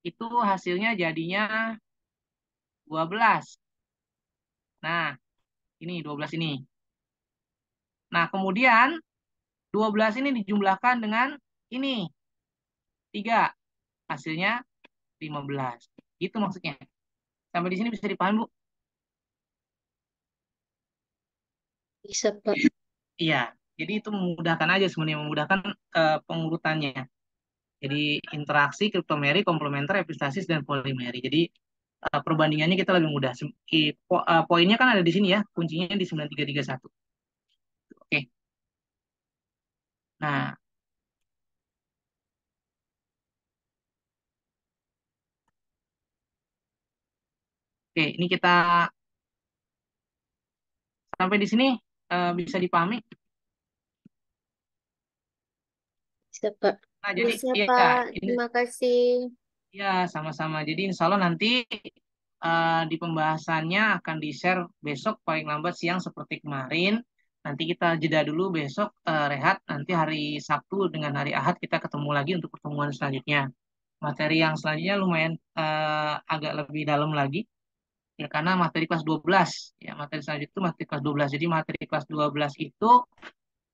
S1: itu hasilnya jadinya 12. Nah, ini 12 ini. Nah, kemudian 12 ini dijumlahkan dengan ini 3. Hasilnya 15. Itu maksudnya. Sampai di sini bisa dipahami, Bu?
S9: Bisa, Pak.
S1: Iya. Jadi itu memudahkan aja sebenarnya, memudahkan pengurutannya. Jadi interaksi, kriptomeri, komplementer, epistasis, dan polimeri. Jadi perbandingannya kita lebih mudah. Poinnya kan ada di sini ya, kuncinya di 9331. Oke. Nah, oke, ini kita sampai di sini bisa dipahami.
S9: Bisa, Pak.
S1: Nah, jadi
S9: Bisa,
S1: ya
S9: Pak.
S1: ini
S9: Terima kasih.
S1: ya sama-sama. Jadi insya Allah nanti di pembahasannya akan di-share besok paling lambat siang seperti kemarin. Nanti kita jeda dulu besok rehat. Nanti hari Sabtu dengan hari Ahad kita ketemu lagi untuk pertemuan selanjutnya. Materi yang selanjutnya lumayan agak lebih dalam lagi. Ya karena materi kelas 12. Ya materi selanjutnya itu materi kelas 12. Jadi materi kelas 12 itu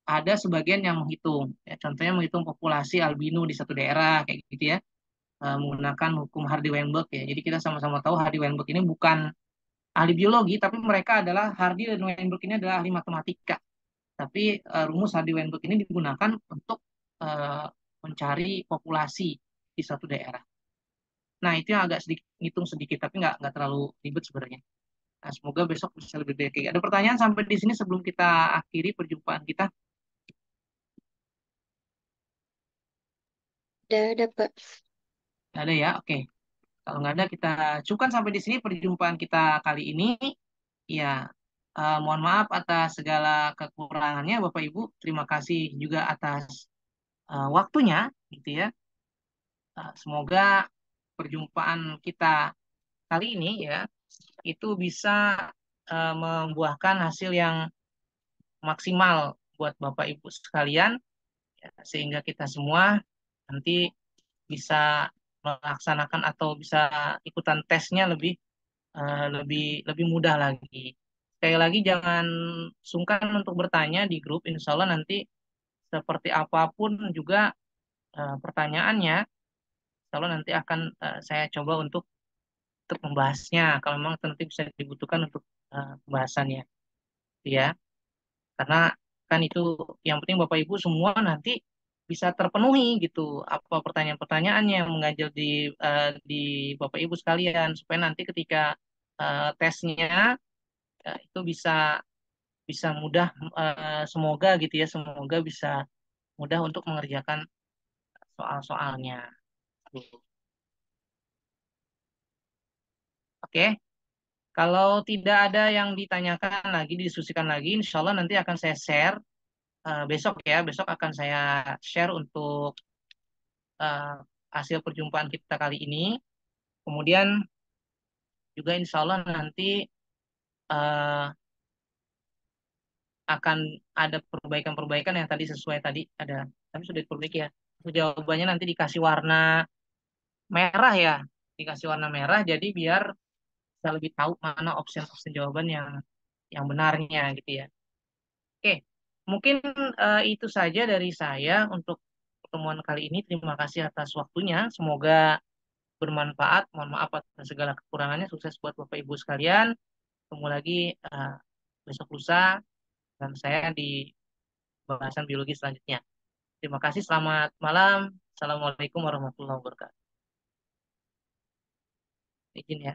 S1: ada sebagian yang menghitung. Ya, contohnya menghitung populasi albino di satu daerah kayak gitu ya. Menggunakan hukum Hardy-Weinberg ya. Jadi kita sama-sama tahu Hardy-Weinberg ini bukan ahli biologi, tapi mereka adalah Hardy dan Weinberg ini adalah ahli matematika. Tapi rumus Hardy-Weinberg ini digunakan untuk uh, mencari populasi di suatu daerah. Nah, itu yang agak sedikit ngitung sedikit, tapi nggak terlalu ribet sebenarnya. Nah, semoga besok bisa lebih baik. Ada pertanyaan sampai di sini sebelum kita akhiri perjumpaan kita?
S9: Ada, Pak.
S1: Ada ya, oke. Kalau nggak ada, kita cukupkan sampai di sini perjumpaan kita kali ini. Ya, mohon maaf atas segala kekurangannya, Bapak Ibu. Terima kasih juga atas waktunya, gitu ya. Semoga perjumpaan kita kali ini ya itu bisa membuahkan hasil yang maksimal buat Bapak Ibu sekalian, ya, sehingga kita semua nanti bisa melaksanakan atau bisa ikutan tesnya lebih lebih mudah lagi. Sekali lagi jangan sungkan untuk bertanya di grup. Insya Allah nanti seperti apapun juga pertanyaannya, insya Allah nanti akan saya coba untuk membahasnya. Kalau memang nanti bisa dibutuhkan untuk pembahasannya, ya. Karena kan itu yang penting Bapak Ibu semua nanti bisa terpenuhi gitu apa pertanyaan-pertanyaannya yang mengganjal di Bapak Ibu sekalian supaya nanti ketika tesnya itu bisa bisa mudah semoga gitu ya semoga bisa mudah untuk mengerjakan soal-soalnya. Oke, kalau tidak ada yang ditanyakan lagi, didiskusikan lagi, insya Allah nanti akan saya share besok ya. Besok akan saya share untuk eh, hasil perjumpaan kita kali ini. Kemudian juga insya Allah nanti eh, akan ada perbaikan-perbaikan yang tadi sesuai tadi ada. Tapi sudah diperbaiki ya. Jawabannya nanti dikasih warna merah ya, dikasih warna merah. Jadi biar bisa lebih tahu mana opsi jawaban yang benarnya gitu ya. Oke, mungkin itu saja dari saya untuk pertemuan kali ini. Terima kasih atas waktunya. Semoga bermanfaat. Mohon maaf atas segala kekurangannya. Sukses buat Bapak Ibu sekalian. Ketemu lagi besok lusa dan saya di bahasan biologi selanjutnya. Terima kasih. Selamat malam. Assalamualaikum warahmatullahi wabarakatuh. Izin ya.